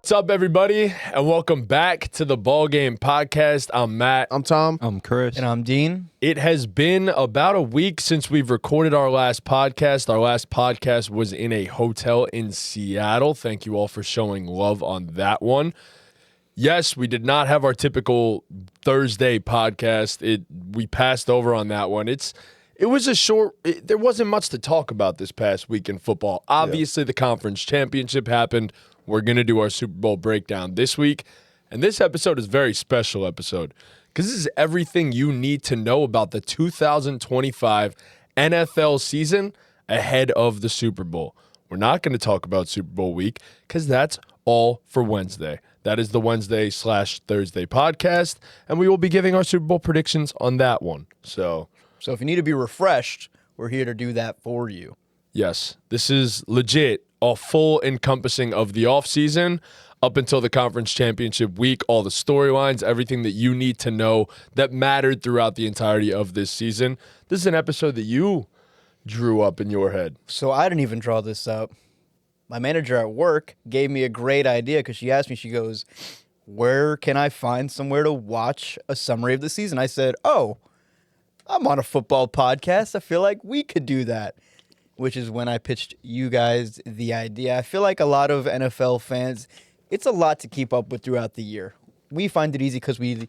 What's up, everybody, and welcome back to the BallGame podcast. I'm Matt. I'm Tom. I'm Chris. And I'm Dean. It has been about a week since we've recorded our last podcast. Our last podcast was in a hotel in Seattle. Thank you all for showing love on that one. Yes, we did not have our typical Thursday podcast. We passed over on that one. There wasn't much to talk about this past week in football. Obviously, the conference championship happened. We're going to do our Super Bowl breakdown this week. And this episode is a very special episode because this is everything you need to know about the 2025 NFL season ahead of the Super Bowl. We're not going to talk about Super Bowl week because that's all for Wednesday. That is the Wednesday/Thursday podcast, and we will be giving our Super Bowl predictions on that one. So if you need to be refreshed, we're here to do that for you. yes, this is legit a full encompassing of the offseason up until the conference championship week, all the storylines, everything that you need to know that mattered throughout the entirety of this season. This is an episode that you drew up in your head. So I didn't even draw this up. My manager at work gave me a great idea because she asked me, she goes, where can I find somewhere to watch a summary of the season? I said, oh, I'm on a football podcast. I feel like we could do that. Which is when I pitched you guys the idea. I feel like a lot of NFL fans, it's a lot to keep up with throughout the year. We find it easy because we,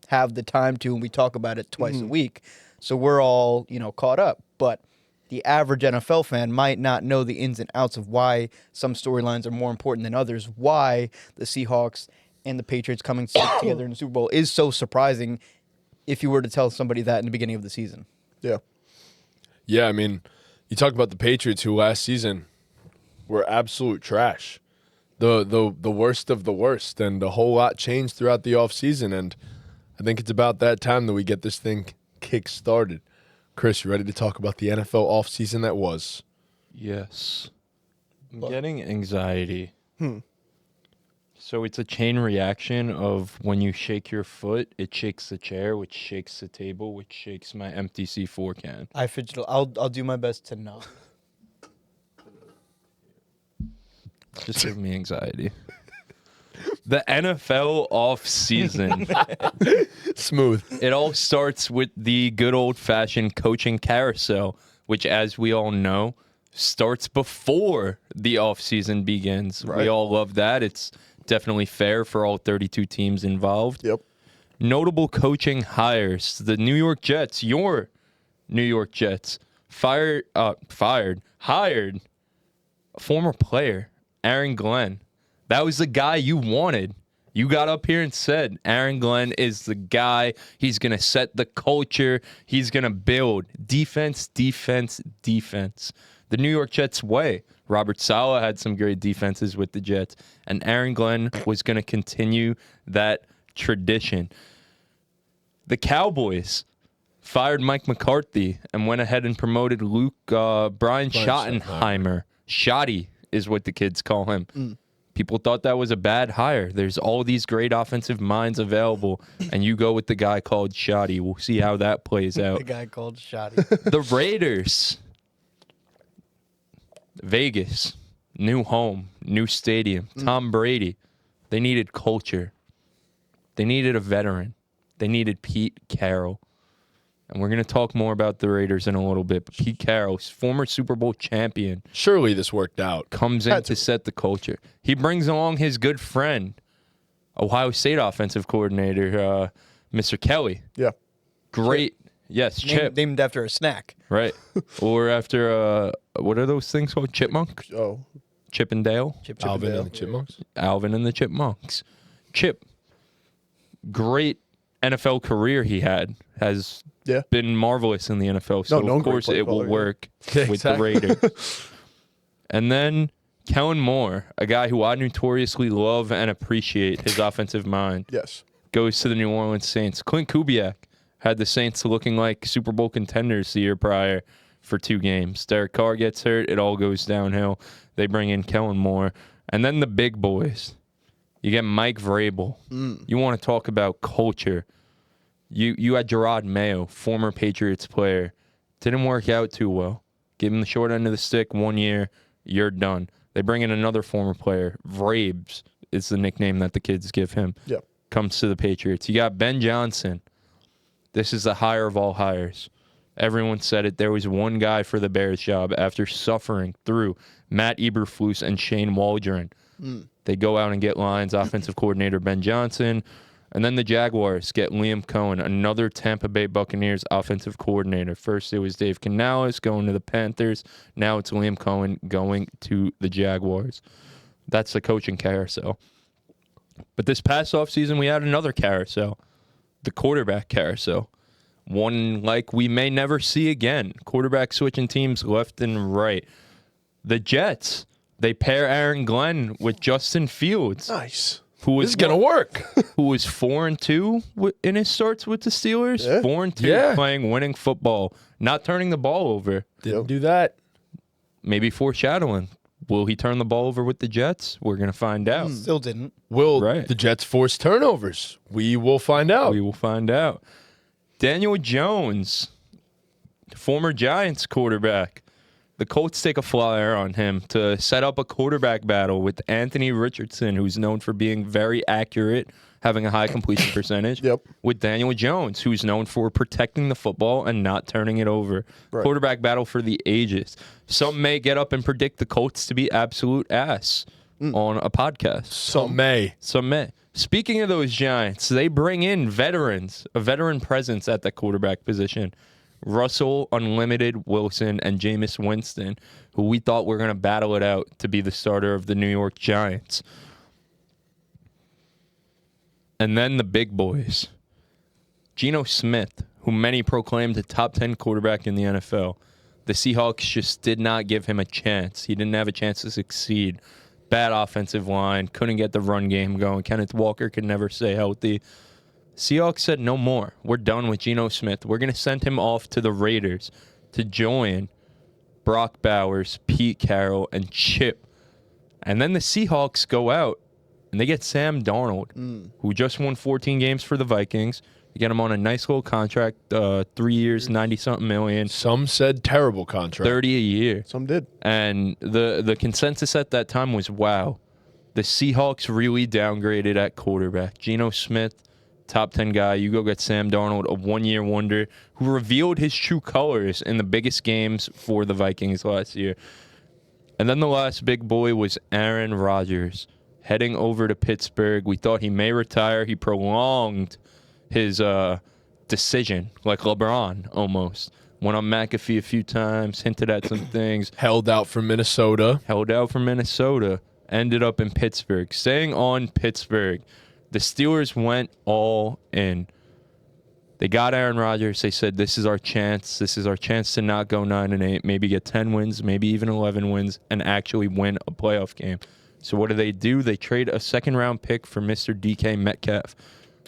have the time to, and we talk about it twice a week. So we're all, caught up. But the average NFL fan might not know the ins and outs of why some storylines are more important than others, why the Seahawks and the Patriots coming together in the Super Bowl is so surprising if you were to tell somebody that in the beginning of the season. Yeah. Yeah, I mean, you talk about the Patriots who last season were absolute trash. The worst of the worst, and a whole lot changed throughout the offseason, and I think it's about that time that we get this thing kick-started. Chris, you ready to talk about the NFL offseason that was? Yes. I'm getting anxiety. So it's a chain reaction of when you shake your foot, it shakes the chair, which shakes the table, which shakes my empty C4 can. I fidget. I'll do my best to not. Just give me anxiety. The NFL off-season. Smooth. It all starts with the good old-fashioned coaching carousel, which, as we all know, starts before the offseason begins. Right. We all love that. It's definitely fair for all 32 teams involved. Yep. Notable coaching hires. The New York Jets, your New York Jets, hired a former player, Aaron Glenn. That was the guy you wanted. You got up here and said, Aaron Glenn is the guy. He's going to set the culture. He's going to build defense, defense, defense. The New York Jets way. Robert Saleh had some great defenses with the Jets, and Aaron Glenn was going to continue that tradition. The Cowboys fired Mike McCarthy and went ahead and promoted Brian Schottenheimer. Shotty is what the kids call him. People thought that was a bad hire. There's all these great offensive minds available, and you go with the guy called Shotty. We'll see how that plays out. The guy called Shotty. The Raiders. Vegas, new home, new stadium, Tom Brady. They needed culture. They needed a veteran. They needed Pete Carroll. And we're going to talk more about the Raiders in a little bit. But Pete Carroll, former Super Bowl champion, Surely this worked out. comes in to set the culture. He brings along his good friend, Ohio State offensive coordinator, Mr. Kelly. Yeah. Great. Yes, Chip. Named after a snack. Right. Or after, what are those things called? Chipmunk? Oh. Chip and Dale? Chip Alvin Dale. and the Chipmunks. Alvin and the Chipmunks. Chip, great NFL career he had, has been marvelous in the NFL. So, of course, it will work with the Raiders. And then Kellen Moore, a guy who I notoriously love and appreciate his offensive mind, Yes. goes to the New Orleans Saints. Clint Kubiak had the Saints looking like Super Bowl contenders the year prior for 2 games. Derek Carr gets hurt. It all goes downhill. They bring in Kellen Moore. And then the big boys. You get Mike Vrabel. You want to talk about culture. You had Gerard Mayo, former Patriots player. Didn't work out too well. Give him the short end of the stick 1 year. You're done. They bring in another former player, Vrabes. is the nickname that the kids give him. Yep. Comes to the Patriots. You got Ben Johnson. This is the hire of all hires. Everyone said it. There was one guy for the Bears job after suffering through Matt Eberflus and Shane Waldron. They go out and get Lions offensive coordinator Ben Johnson. And then the Jaguars get Liam Cohen, another Tampa Bay Buccaneers offensive coordinator. First, it was Dave Canales going to the Panthers. Now it's Liam Cohen going to the Jaguars. That's the coaching carousel. But this past offseason, we had another carousel, the quarterback carousel. One like we may never see again. Quarterback switching teams left and right. The Jets, they pair Aaron Glenn with Justin Fields. Nice. Who was This is going to work. who was 4-2 in his starts with the Steelers. Yeah. 4-2, playing winning football, not turning the ball over. Didn't do that. Maybe foreshadowing. Will he turn the ball over with the Jets? We're going to find out. Still didn't. Will Right. the Jets force turnovers? We will find out. We will find out. Daniel Jones, former Giants quarterback. The Colts take a flyer on him to set up a quarterback battle with Anthony Richardson, who's known for being very accurate, having a high completion percentage, with Daniel Jones, who's known for protecting the football and not turning it over. Right. Quarterback battle for the ages. Some may get up and predict the Colts to be absolute ass on a podcast. Some may. Some may. Speaking of those Giants, they bring in veterans, a veteran presence at the quarterback position. Russell, Unlimited, Wilson, and Jameis Winston, who we thought were going to battle it out to be the starter of the New York Giants. And then the big boys. Geno Smith, who many proclaimed a top 10 quarterback in the NFL. The Seahawks just did not give him a chance. He didn't have a chance to succeed. Bad offensive line, couldn't get the run game going. Kenneth Walker could never stay healthy. Seahawks said no more. We're done with Geno Smith. We're going to send him off to the Raiders to join Brock Bowers, Pete Carroll, and Chip. And then the Seahawks go out and they get Sam Darnold, who just won 14 games for the Vikings. They get him on a nice little contract, 3 years, 90-something million. Some said terrible contract. 30 a year. Some did. And the consensus at that time was, wow, the Seahawks really downgraded at quarterback. Geno Smith, top 10 guy. You go get Sam Darnold, a one-year wonder, who revealed his true colors in the biggest games for the Vikings last year. And then the last big boy was Aaron Rodgers, heading over to Pittsburgh. We thought he may retire. He prolonged his decision, like LeBron almost. Went on McAfee a few times, hinted at some things. Held out for Minnesota. Ended up in Pittsburgh. Staying on Pittsburgh, the Steelers went all in. They got Aaron Rodgers. They said, this is our chance. This is our chance to not go 9-8, maybe get 10 wins, maybe even 11 wins, and actually win a playoff game. So what do? They trade a second-round pick for Mr. DK Metcalf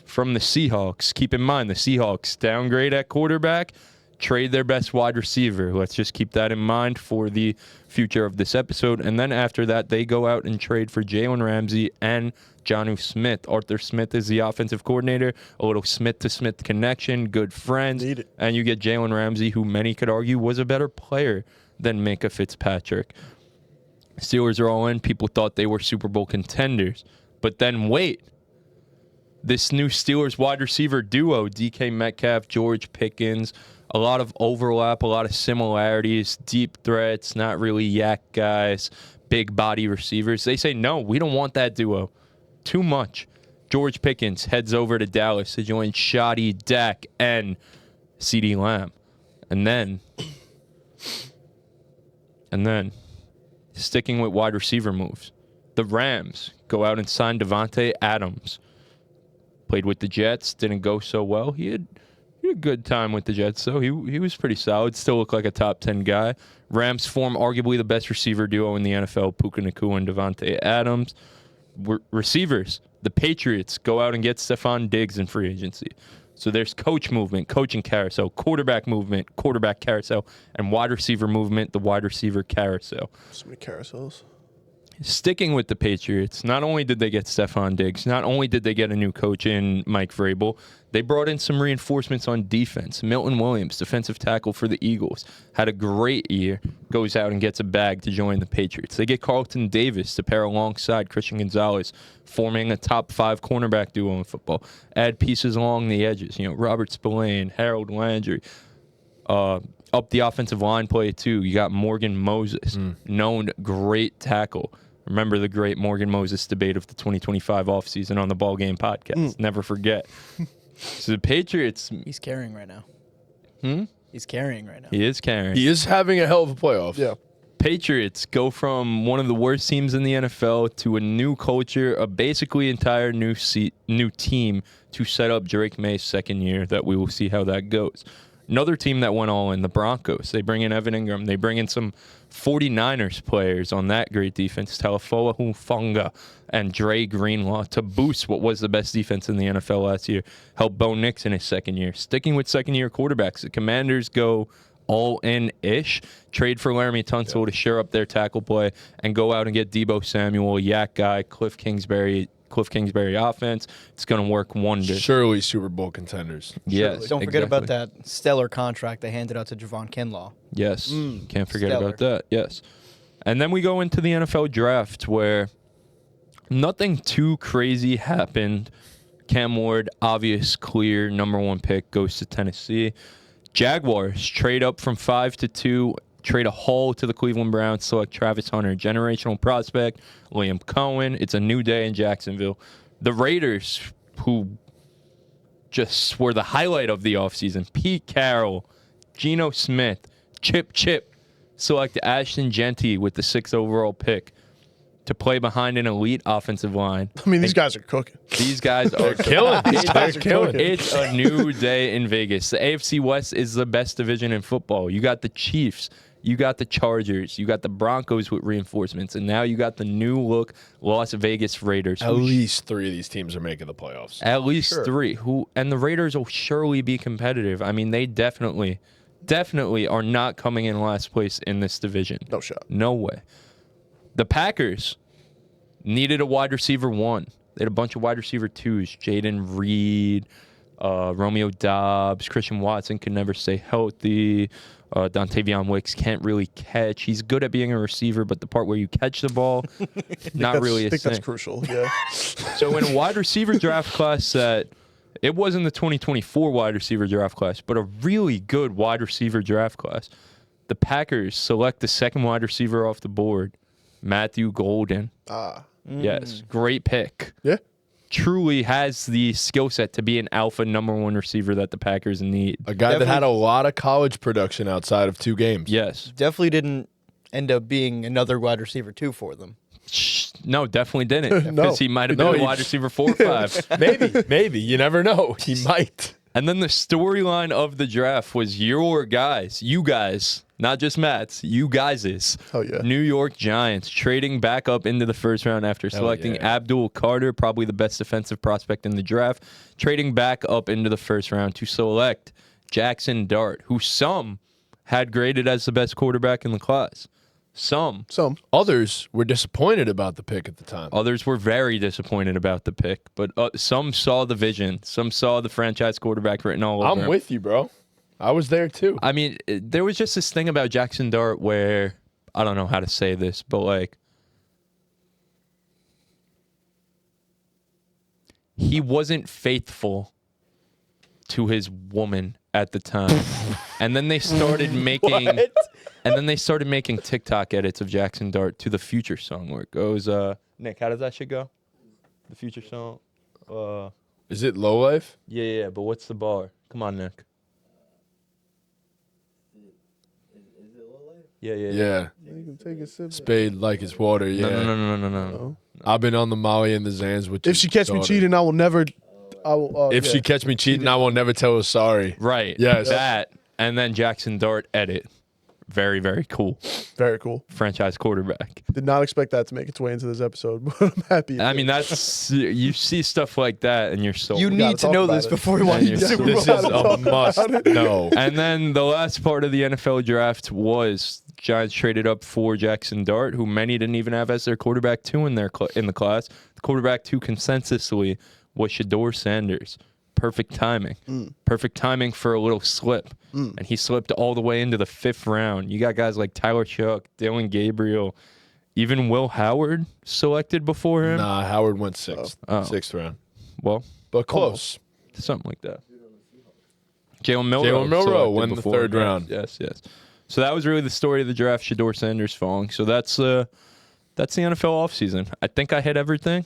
from the Seahawks. Keep in mind, the Seahawks downgrade at quarterback, trade their best wide receiver. Let's just keep that in mind for the future of this episode. And then after that, they go out and trade for Jalen Ramsey and Jonnu Smith. Arthur Smith is the offensive coordinator. A little Smith-to-Smith connection, good friends. Need it. And you get Jalen Ramsey, who many could argue was a better player than Minkah Fitzpatrick. Steelers are all in. People thought they were Super Bowl contenders. But then wait. This new Steelers wide receiver duo, DK Metcalf, George Pickens, a lot of overlap, a lot of similarities, deep threats, not really yak guys, big body receivers. They say, no, we don't want that duo. Too much. George Pickens heads over to Dallas to join Shoddy, Dak, and CeeDee Lamb. And then, sticking with wide receiver moves, the Rams go out and sign Devontae Adams. Played with the Jets, didn't go so well. He had a good time with the Jets, so he was pretty solid. Still looked like a top 10 guy. Rams form arguably the best receiver duo in the NFL, Puka Nacua and Devontae Adams. Receivers, the Patriots go out and get Stephon Diggs in free agency. So there's coach movement, coaching carousel, quarterback movement, quarterback carousel, and wide receiver movement, the wide receiver carousel. So many carousels. Sticking with the Patriots, not only did they get Stephon Diggs, not only did they get a new coach in Mike Vrabel, they brought in some reinforcements on defense. Milton Williams, defensive tackle for the Eagles, had a great year, goes out and gets a bag to join the Patriots. They get Carlton Davis to pair alongside Christian Gonzalez, forming a top 5 cornerback duo in football. Add pieces along the edges, Robert Spillane, Harold Landry. Up the offensive line play, too. You got Morgan Moses, known great tackle. Remember the great Morgan Moses debate of the 2025 offseason on the BallGame podcast. Never forget. So the Patriots... He's carrying right now. He's carrying right now. He is carrying. He is having a hell of a playoff. Yeah. Patriots go from one of the worst teams in the NFL to a new culture, a basically entire new team to set up Drake May's second year that we will see how that goes. Another team that went all in, the Broncos. They bring in Evan Ingram. They bring in some 49ers players on that great defense, Talafoa Hufanga and Dre Greenlaw, to boost what was the best defense in the NFL last year. Help Bo Nix in his second year. Sticking with second-year quarterbacks, the Commanders go all in-ish, trade for Laramie Tunsil to shore up their tackle play, and go out and get Deebo Samuel, Yak Guy, Cliff Kingsbury offense. It's going to work wonders. Surely Super Bowl contenders. Yes. Don't forget about that stellar contract they handed out to Javon Kinlaw. Yes. Can't forget Stellar. about that. Yes. And then we go into the NFL draft where nothing too crazy happened. Cam Ward, obvious, clear, number 1 pick, goes to Tennessee. Jaguars trade up from 5 to 2, trade a haul to the Cleveland Browns, select Travis Hunter, generational prospect, Liam Cohen. It's a new day in Jacksonville. The Raiders, who just were the highlight of the offseason, Pete Carroll, Geno Smith, Chip, select Ashton Genty with the 6th overall pick to play behind an elite offensive line. I mean, these guys are cooking. These guys are Killing. These guys are killing. It's a new day in Vegas. The AFC West is the best division in football. You got the Chiefs. You got the Chargers. You got the Broncos with reinforcements. And now you got the new look Las Vegas Raiders. At least 3 of these teams are making the playoffs. At least 3. And the Raiders will surely be competitive. I mean, they definitely are not coming in last place in this division. No shot. No way. The Packers needed a wide receiver 1. They had a bunch of wide receiver 2s. Jaden Reed, Romeo Dobbs, Christian Watson could never stay healthy. Dontavion Wicks can't really catch. He's good at being a receiver, but the part where you catch the ball, not really I think thing. that's crucial. Yeah. So in a wide receiver draft class that it wasn't the 2024 wide receiver draft class, but a really good wide receiver draft class, the Packers select the 2nd wide receiver off the board, Matthew Golden. Yes, great pick. Yeah. Truly has the skill set to be an alpha number 1 receiver that the Packers need. A guy that had a lot of college production outside of 2 games. Yes. Definitely didn't end up being another wide receiver 2 for them. No, definitely didn't. No. Because he might have been a wide receiver 4 or 5. Maybe. You never know. He might. And then the storyline of the draft was your guys, you guys, not just Matt's, you guys'. Oh, yeah. New York Giants trading back up into the 1st round after selecting Abdul Carter, probably the best defensive prospect in the draft, trading back up into the 1st round to select Jackson Dart, who some had graded as the best quarterback in the class. Some. Others were disappointed about the pick at the time. Others were very disappointed about the pick, but some saw the vision. Some saw the franchise quarterback written all over him. I'm with you, bro. I was there too. I mean, there was just this thing about Jackson Dart where, I don't know how to say this, but like, he wasn't faithful to his woman at the time. And then they started making TikTok edits of Jackson Dart to the Future song where it goes, Nick, how does that shit go? The Future song? Is it Low Life? Yeah, but what's the bar? Come on, Nick. Yeah. Yeah. You can take a sip. Spade like it's water. Yeah. No. I've been on the Molly and the Zans with If she catch me cheating, I will never. If she catch me cheating, I will never tell her sorry. Right. Yes. That. And then Jackson Dart edit. Very, very cool. Very cool. Franchise quarterback. Did not expect that to make its way into this episode, but I'm happy. I mean, that's you see stuff like that, and you're so. You need to talk know about this it. before you want And to you're do so- This is a must. No. And then the last part of the NFL draft was Giants traded up for Jackson Dart, who many didn't even have as their quarterback 2 in the class. The quarterback 2 consensusly was Shador Sanders. Perfect timing. Perfect timing for a little slip. And he slipped all the way into the 5th round. You got guys like Tyler Shough, Dylan Gabriel, even Will Howard selected before him. Nah, Howard went 6th. 6th round. Well, But close. something like that. Jalen Milroe. Jalen Milroe selected went in the before 3rd him. round. Yes. So that was really the story of the draft, Shador Sanders falling. So that's the NFL offseason. I think I hit everything.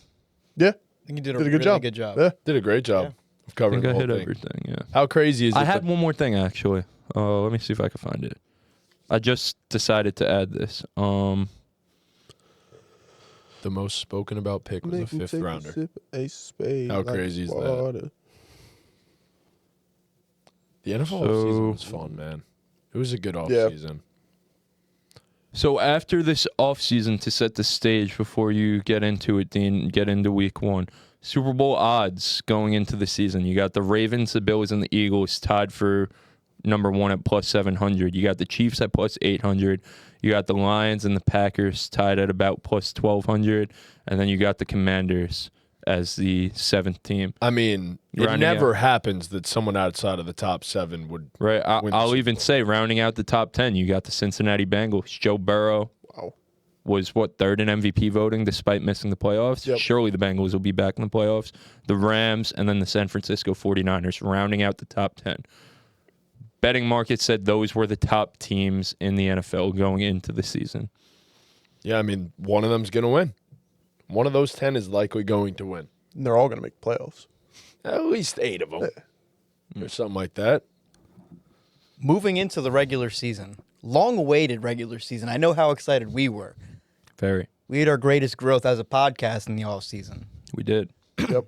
Yeah. I think you did a Did a really good job. good job. Yeah. Did a great job of I covering think the I whole hit thing. everything, yeah. How crazy is it? I had one more thing, actually. Let me see if I can find it. I just decided to add this. The most spoken about pick was a Make 'em 5th take a rounder. sip of Ace Spade How like crazy is that? water. The NFL offseason was fun, man. It was a good offseason. So after this offseason, to set the stage before you get into it, Dean, get into week 1, Super Bowl odds going into the season. You got the Ravens, the Bills, and the Eagles tied for number 1 at plus 700. You got the Chiefs at plus 800. You got the Lions and the Packers tied at about plus 1,200. And then you got the Commanders as the 7th team. I mean, it Rounding never out. happens that someone outside of the top 7 would. Right. win the I'll Super even Bowl. say, rounding out the top 10, you got the Cincinnati Bengals. Joe Burrow Wow. was, 3rd in MVP voting despite missing the playoffs? Yep. Surely the Bengals will be back in the playoffs. The Rams and then the San Francisco 49ers rounding out the top 10. Betting market said those were the top teams in the NFL going into the season. Yeah, I mean, one of them's going to win. One of those 10 is likely going to win. And they're all going to make playoffs. At least 8 of them. Or something like that. Moving into the regular season, long-awaited regular season. I know how excited we were. Very. We had our greatest growth as a podcast in the offseason. We did. Yep.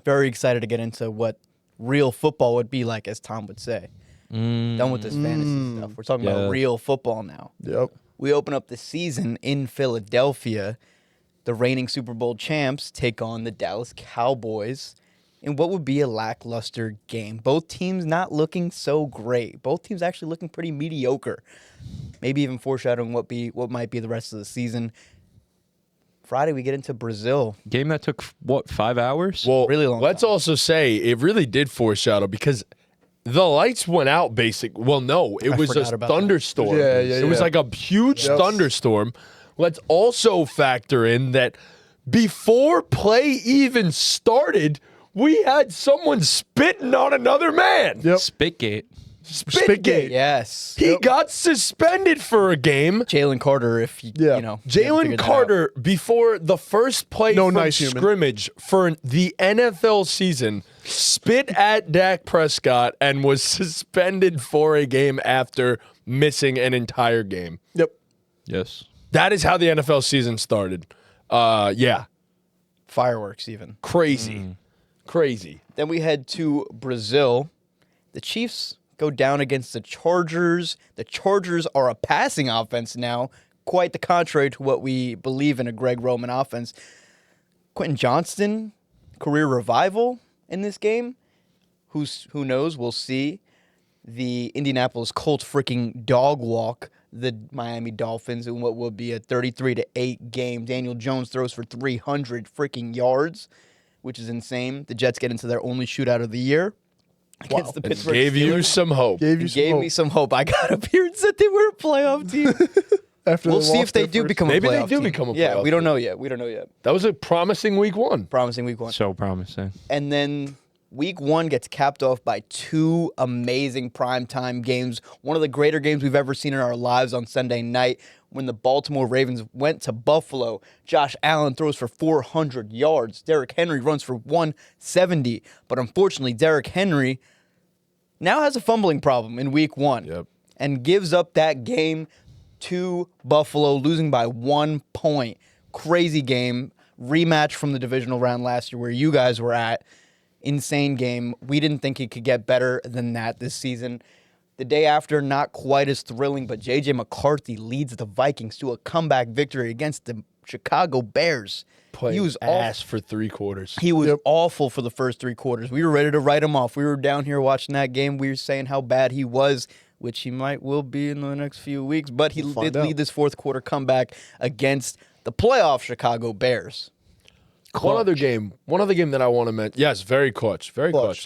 Very excited to get into what real football would be like, as Tom would say. Done with this fantasy stuff. We're talking about Yeah. real football now. Yep. We open up the season in Philadelphia. The reigning Super Bowl champs take on the Dallas Cowboys in what would be a lackluster game. Both teams not looking so great. Both teams actually looking pretty mediocre. Maybe even foreshadowing what might be the rest of the season. Friday we get into Brazil. Game that took, 5 hours? Well, Really long let's time. also say it really did foreshadow because the lights went out Well, no, it I was forgot a about that. thunderstorm. Yeah, It was yeah. like a huge Yes. thunderstorm. Let's also factor in that before play even started, we had someone spitting on another man. Yep. Spitgate. Spitgate. Yes. He got suspended for a game. Jalen Carter, if you, Yeah. you know. you haven't Jalen figured that out. Carter, before the first play No from nice human. scrimmage for the NFL season, spit at Dak Prescott and was suspended for a game after missing an entire game. Yep. Yes. That is how the NFL season started. Yeah, Fireworks even. crazy. Crazy. Then we head to Brazil. The Chiefs go down against the Chargers. The Chargers are a passing offense now, quite the contrary to what we believe in a Greg Roman offense. Quentin Johnston, career revival in this game. Who knows? We'll see. The Indianapolis Colts freaking dog walk the Miami Dolphins in what will be a 33-8 game. Daniel Jones throws for 300 freaking yards, which is insane. The Jets get into their only shootout of the year against the It Pittsburgh gave you Steelers. some hope. Gave you It some gave hope. me some hope. I got up here and said they were a playoff team. After We'll they see if lost they their do first- become Maybe a they playoff do team. become a Yeah, playoff we don't know yet. We don't know yet. That was a promising week 1. Promising week 1. So promising. And then week 1 gets capped off by 2 amazing primetime games. One of the greater games we've ever seen in our lives on Sunday night when the Baltimore Ravens went to Buffalo. Josh Allen throws for 400 yards. Derrick Henry runs for 170. But unfortunately, Derrick Henry now has a fumbling problem in week 1. Yep. And gives up that game to Buffalo, losing by 1 point. Crazy game. Rematch from the divisional round last year where you guys were at. Insane game. We didn't think it could get better than that this season. The day after, not quite as thrilling, but J.J. McCarthy leads the Vikings to a comeback victory against the Chicago Bears. Played He was ass for 3 quarters. He was awful for the first 3 quarters. We were ready to write him off. We were down here watching that game. We were saying how bad he was. which he will be in the next few weeks. But he We'll find did out. lead this fourth quarter comeback against the playoff Chicago Bears. One other game that I want to mention. Yes, very clutch.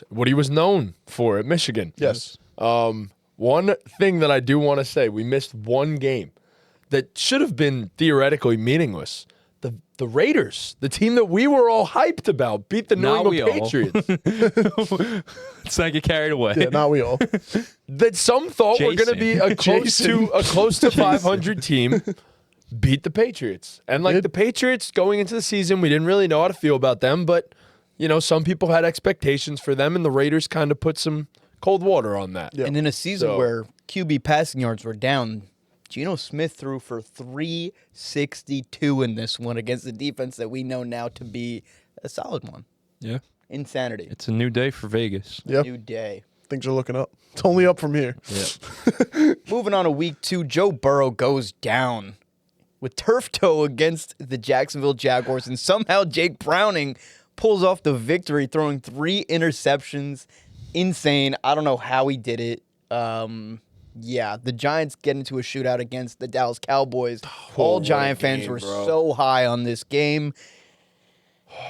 What he was known for at Michigan. Yes. One thing that I do want to say, we missed one game that should have been theoretically meaningless. The Raiders, the team that we were all hyped about, beat the New Not we England all. Patriots. Let's not get carried away. Yeah, not we all. That some thought were going to be a close to 500 team. Beat the Patriots. And the Patriots going into the season, we didn't really know how to feel about them, but some people had expectations for them, and the Raiders kind of put some cold water on that. Yeah. And in a season where QB passing yards were down, Geno Smith threw for 362 in this one against the defense that we know now to be a solid one. Yeah. Insanity. It's a new day for Vegas. Yep. New day. Things are looking up. It's only up from here. Yeah. Moving on to week 2, Joe Burrow goes down with turf toe against the Jacksonville Jaguars, and somehow Jake Browning pulls off the victory, throwing 3 interceptions. Insane. I don't know how he did it. The Giants get into a shootout against the Dallas Cowboys. All Giant fans were so high on this game.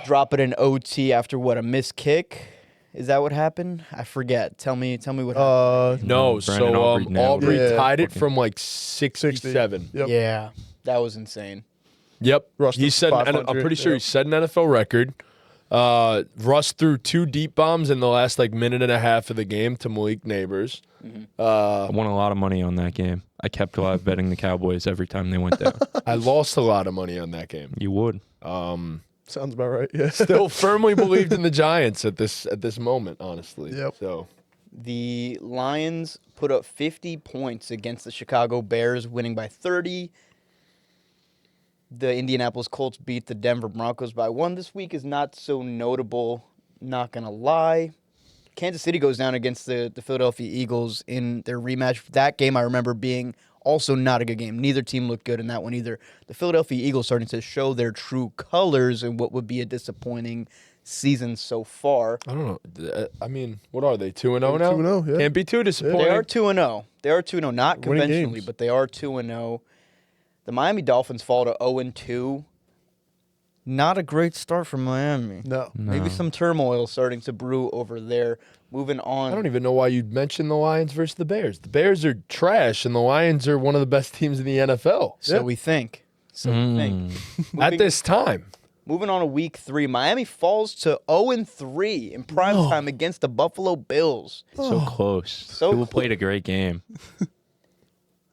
Drop it in OT after a missed kick. Is that what happened? I forget. Tell me what happened. No, Brandon so Aubrey nailed Aubrey it. tied it from 67. Yep. Yeah, that was insane. Yep. Rushed He to said, and I'm 500, pretty sure he yep. set an NFL record. Russ threw 2 deep bombs in the last minute and a half of the game to Malik Neighbors. I won a lot of money on that game. I kept live betting the Cowboys every time they went down. I lost a lot of money on that game. You would. Sounds about right. Yeah. Still firmly believed in the Giants at this moment, honestly. Yep. So The Lions put up 50 points against the Chicago Bears, winning by 30. The Indianapolis Colts beat the Denver Broncos by 1. This week is not so notable, not going to lie. Kansas City goes down against the Philadelphia Eagles in their rematch. That game I remember being also not a good game. Neither team looked good in that one either. The Philadelphia Eagles starting to show their true colors in what would be a disappointing season so far. I don't know. I mean, what are they? 2-0 now? 2-0, yeah. Can't be too disappointing. They are 2-0. They are 2-0, not Winning conventionally, games. but they are 2-0. The Miami Dolphins fall to 0-2. Not a great start for Miami. No. Maybe some turmoil starting to brew over there. Moving on. I don't even know why you'd mention the Lions versus the Bears. The Bears are trash, and the Lions are one of the best teams in the NFL. So we think. So we think. At this time. Moving on to week 3, Miami falls to 0-3 in prime time against the Buffalo Bills. So close. So People played a great game.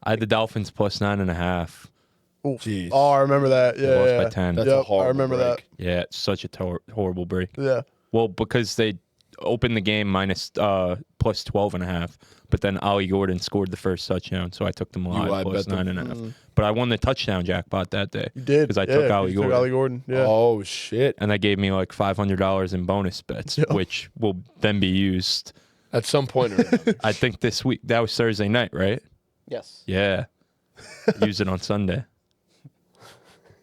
I had the Dolphins plus 9.5. Oof. Jeez. Oh, I remember that. They Yeah. lost yeah. by 10. That's a Yep, horrible I remember break. Yeah, it's such a horrible break. that. Yeah. Well, because they opened the game minus plus 12.5, but then Ollie Gordon scored the first touchdown, so I took them live live plus bet them. 9.5. But I won the touchdown jackpot that day. You did. Because I Yeah, took Ollie you Gordon. Ollie Gordon. Yeah. Oh, shit. And that gave me like $500 in bonus bets, which will then be used. At some point or another. I think this week. That was Thursday night, right? yes. Yeah. Use it on Sunday.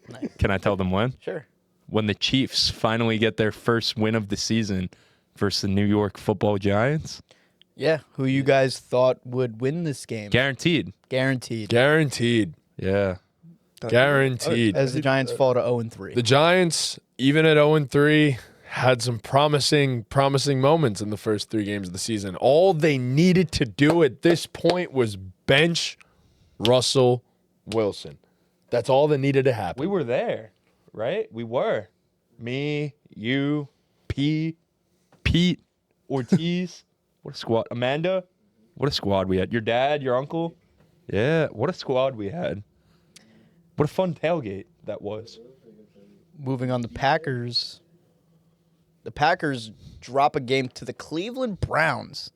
Nice. Can I tell them when? Sure. When the Chiefs finally get their first win of the season versus the New York Football Giants. Yeah. Who you guys thought would win this game? Guaranteed. Guaranteed. Guaranteed. Yeah. Guaranteed. As the Giants fall to 0-3. The Giants, even at 0-3, had some promising moments in the first 3 games of the season. All they needed to do at this point was bench Russell Wilson. That's all that needed to happen. We were there, right? We were. Me, you, Pete, Ortiz. What a squad. Amanda, what a squad we had. Your dad, your uncle. Yeah, what a squad we had. What a fun tailgate that was. Moving on, the Packers. The Packers drop a game to the Cleveland Browns.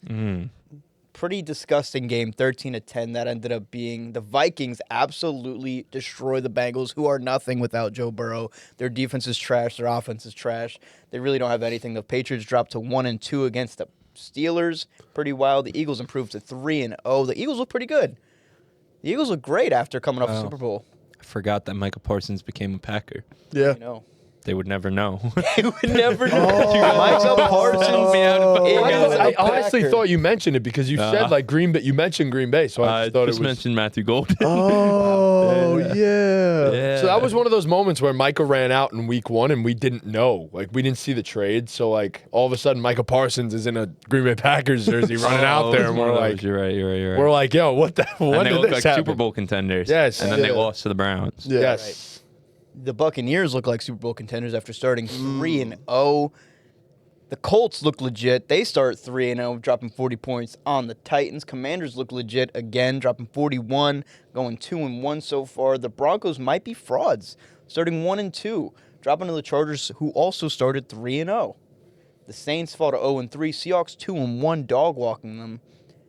Pretty disgusting game, 13-10. That ended up being the Vikings absolutely destroy the Bengals, who are nothing without Joe Burrow. Their defense is trash. Their offense is trash. They really don't have anything. The Patriots dropped to 1-2 against the Steelers. Pretty wild. The Eagles improved to 3-0. The Eagles look pretty good. The Eagles look great after coming off the Super Bowl. I forgot that Michael Parsons became a Packer. Yeah. You know. They would never know. You would never know. Oh. Micah Parsons. me out of- is I a honestly Packer. thought you mentioned it because you said like Green Bay. You mentioned Green Bay, so I I just thought just it was. mentioned Matthew Golden. Oh, yeah. Yeah. So that was one of those moments where Micah ran out in week 1 and we didn't know. Like, we didn't see the trade. So, like, all of a sudden, Micah Parsons is in a Green Bay Packers jersey running out there. And we're like, you're right. we're like, yo, what the? And When they did look this like happen? Super Bowl contenders. Yes. And then they Yeah. lost to the Browns. Yeah. Yes. The Buccaneers look like Super Bowl contenders after starting 3-0. The Colts look legit. They start 3-0, dropping 40 points on the Titans. Commanders look legit again, dropping 41, going 2-1 so far. The Broncos might be frauds, starting 1-2, dropping to the Chargers, who also started 3-0. The Saints fall to 0-3. Seahawks 2-1, dog walking them.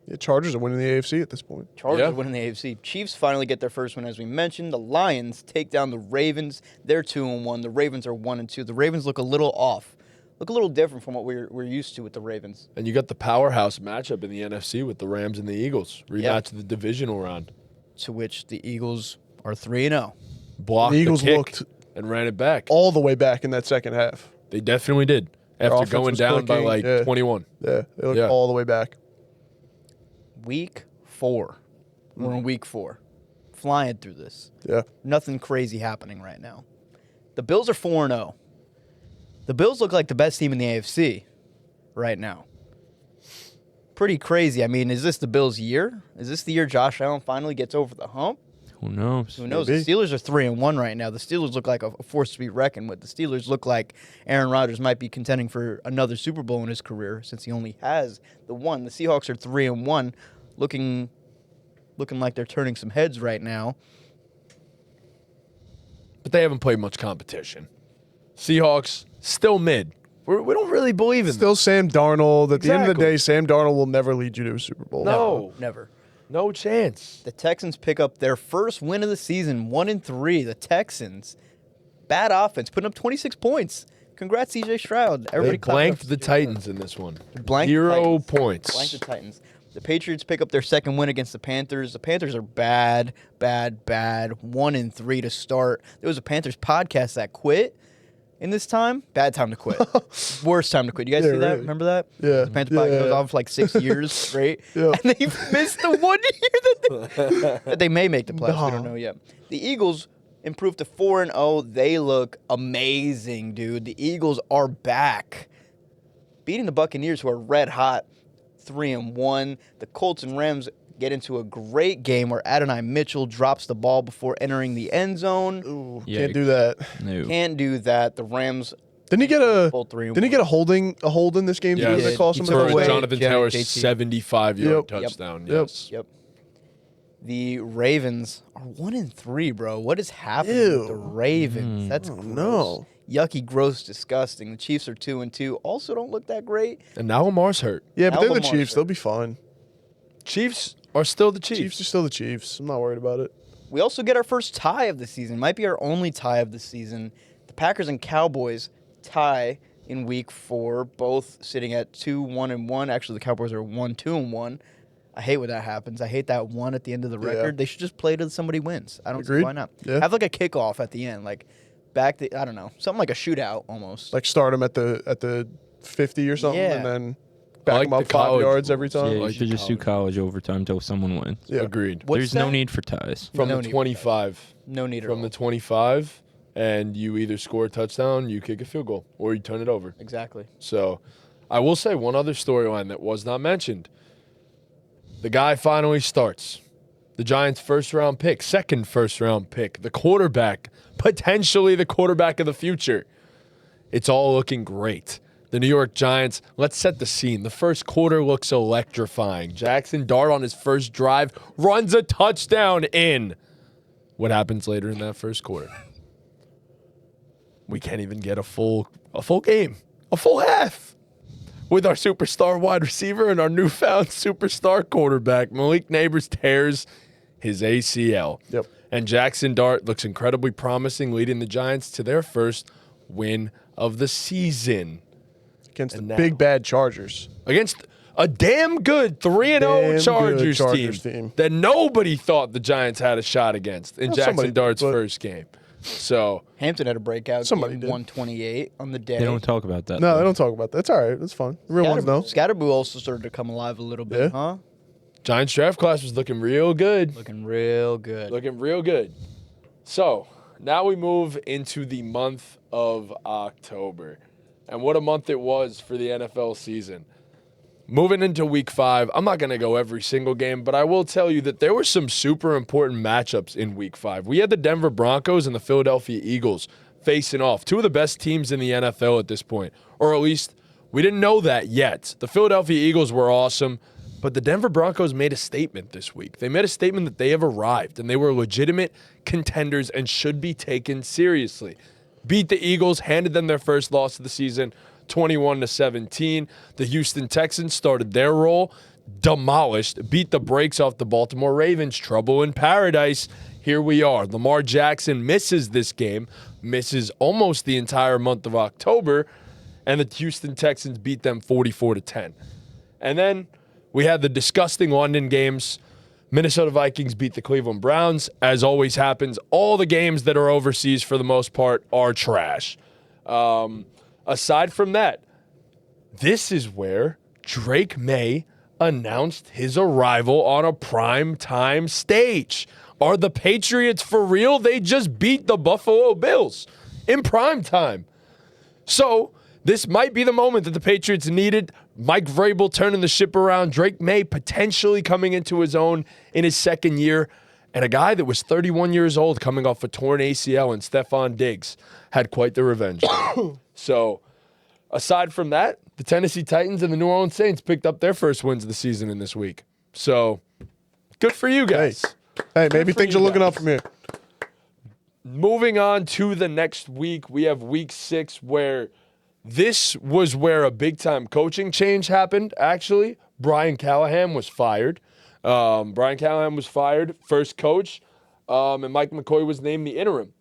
Yeah, Chargers are winning the AFC at this point. Chargers Yeah. winning the AFC. Chiefs finally get their first win, as we mentioned. The Lions take down the Ravens. They're 2-1. The Ravens are 1-2. The Ravens look a little off, look a little different from what we're used to with the Ravens. And you got the powerhouse matchup in the NFC with the Rams and the Eagles. Rematch Yeah. of the divisional round. To which the Eagles are 3-0. Blocked The Eagles kick looked and ran it back. all the way back in that second half. They definitely did. After offense going was down by clicking, like yeah. 21. Yeah, they looked Yeah. all the way back. Week 4. We're in week 4. Flying through this. Yeah. Nothing crazy happening right now. The Bills are 4-0. The Bills look like the best team in the AFC right now. Pretty crazy. I mean, is this the Bills' year? Is this the year Josh Allen finally gets over the hump? Who knows? Who knows? Maybe. The Steelers are 3-1 right now. The Steelers look like a force to be reckoned with. The Steelers look like Aaron Rodgers might be contending for another Super Bowl in his career since he only has the one. The Seahawks are 3-1, looking like they're turning some heads right now. But they haven't played much competition. Seahawks, still mid. We don't really believe in them. Still Sam Darnold. At the end of the Exactly. day, Sam Darnold will never lead you to a Super Bowl. No. Never. No chance. The Texans pick up their first win of the season, 1-3. The Texans, bad offense, putting up 26 points. Congrats, CJ Stroud. Everybody They clap blanked up the for CJ Stroud. Titans in this one. Blanked the 0 Titans. points. Blank the Titans. The Patriots pick up their second win against the Panthers. The Panthers are bad. 1-3 to start. There was a Panthers podcast that quit in this time. Bad time to quit. Worst time to quit. You guys Yeah, see that? really. Remember that? Yeah. The Panthers podcast goes Yeah. on for like 6 years straight. Yeah. And they missed the 1 year that they may make the playoffs. We don't No. know yet. The Eagles improved to 4-0. They look amazing, dude. The Eagles are back. Beating the Buccaneers, who are red hot. 3-1. The Colts and Rams get into a great game where Adonai Mitchell drops the ball before entering the end zone. Ooh, Yeah. can't do that. No. Can't do that. The Rams Didn't he get a? pulled 3-1. Didn't he get a hold in this game? Yeah, too, that cost he him took a for away touchdown? Jonathan Jerry Taylor's JT. 75-yard Yep. touchdown. Yep. Yes. Yep. The Ravens are 1-3, bro. What is happening with the Ew. Ravens? That's Oh, gross. no. Yucky, gross, disgusting. The Chiefs are 2-2. Also don't look that great. And now Lamar's hurt. Yeah, but Now they're the Lamar's Chiefs. hurt. They'll be fine. Chiefs are still the Chiefs. Chiefs are still the Chiefs. I'm not worried about it. We also get our first tie of the season. Might be our only tie of the season. The Packers and Cowboys tie in week 4, both sitting at 2-1-1. Actually, the Cowboys are 1-2-1. I hate when that happens. I hate that one at the end of the Yeah. record. They should just play till somebody wins. I don't see Agreed. why not. Yeah. Have like a kickoff at the end, like back the I don't know, something like a shootout almost. Like start them at the 50 or something, Yeah. and then I back like them up the 5 college yards every rules. time. Yeah, you like should the just do college. college overtime until someone wins. Yeah. Agreed. What's There's no that? need for ties. From No the need for 25. No need at From all. the 25, and you either score a touchdown, you kick a field goal, or you turn it over. Exactly. So I will say one other storyline that was not mentioned. The guy finally starts. The Giants' second first round pick, the quarterback, potentially the quarterback of the future. It's all looking great. The New York Giants, let's set the scene. The first quarter looks electrifying. Jackson Dart on his first drive runs a touchdown in. What happens later in that first quarter? We can't even get a full game, a full half. With our superstar wide receiver and our newfound superstar quarterback, Malik Neighbors tears his ACL. Yep. And Jackson Dart looks incredibly promising, leading the Giants to their first win of the season Against the And now- big bad Chargers. against a damn good 3-0 Damn good Chargers Chargers team team. that nobody thought the Giants had a shot against in Well, Jackson somebody did, Dart's but- first game. So Hampton had a breakout. Somebody game, did. 128 on the day. They don't talk about that. No, though. they don't talk about that. It's all right. It's fun. Real ones know. Scatterboo also started to come alive a little bit, Yeah. huh? Giants draft class was looking real good. Looking real good. Looking real good. So now we move into the month of October. And what a month it was for the NFL season. Moving into week 5, I'm not going to go every single game, but I will tell you that there were some super important matchups in week 5. We had the Denver Broncos and the Philadelphia Eagles facing off, two of the best teams in the NFL at this point, or at least we didn't know that yet. The Philadelphia Eagles were awesome, but the Denver Broncos made a statement this week. They made a statement that they have arrived and they were legitimate contenders and should be taken seriously. Beat the Eagles, handed them their first loss of the season, 21-17. The Houston Texans started their roll, demolished, beat the brakes off the Baltimore Ravens. Trouble in paradise. Here we are. Lamar Jackson misses this game, misses almost the entire month of October, and the Houston Texans beat them 44-10. And then we had the disgusting London games. Minnesota Vikings beat the Cleveland Browns. As always happens, all the games that are overseas for the most part are trash. Aside from that, this is where Drake May announced his arrival on a prime time stage. Are the Patriots for real? They just beat the Buffalo Bills in prime time. So this might be the moment that the Patriots needed. Mike Vrabel turning the ship around. Drake May potentially coming into his own in his second year. And a guy that was 31 years old coming off a torn ACL and Stephon Diggs had quite the revenge. So aside from that, the Tennessee Titans and the New Orleans Saints picked up their first wins of the season in this week. So good for you guys. Hey, maybe for things you are looking guys. up from here. Moving on to the next week, we have week 6 where this was where a big-time coaching change happened, actually. Brian Callahan was fired. First coach, and Mike McCoy was named the interim.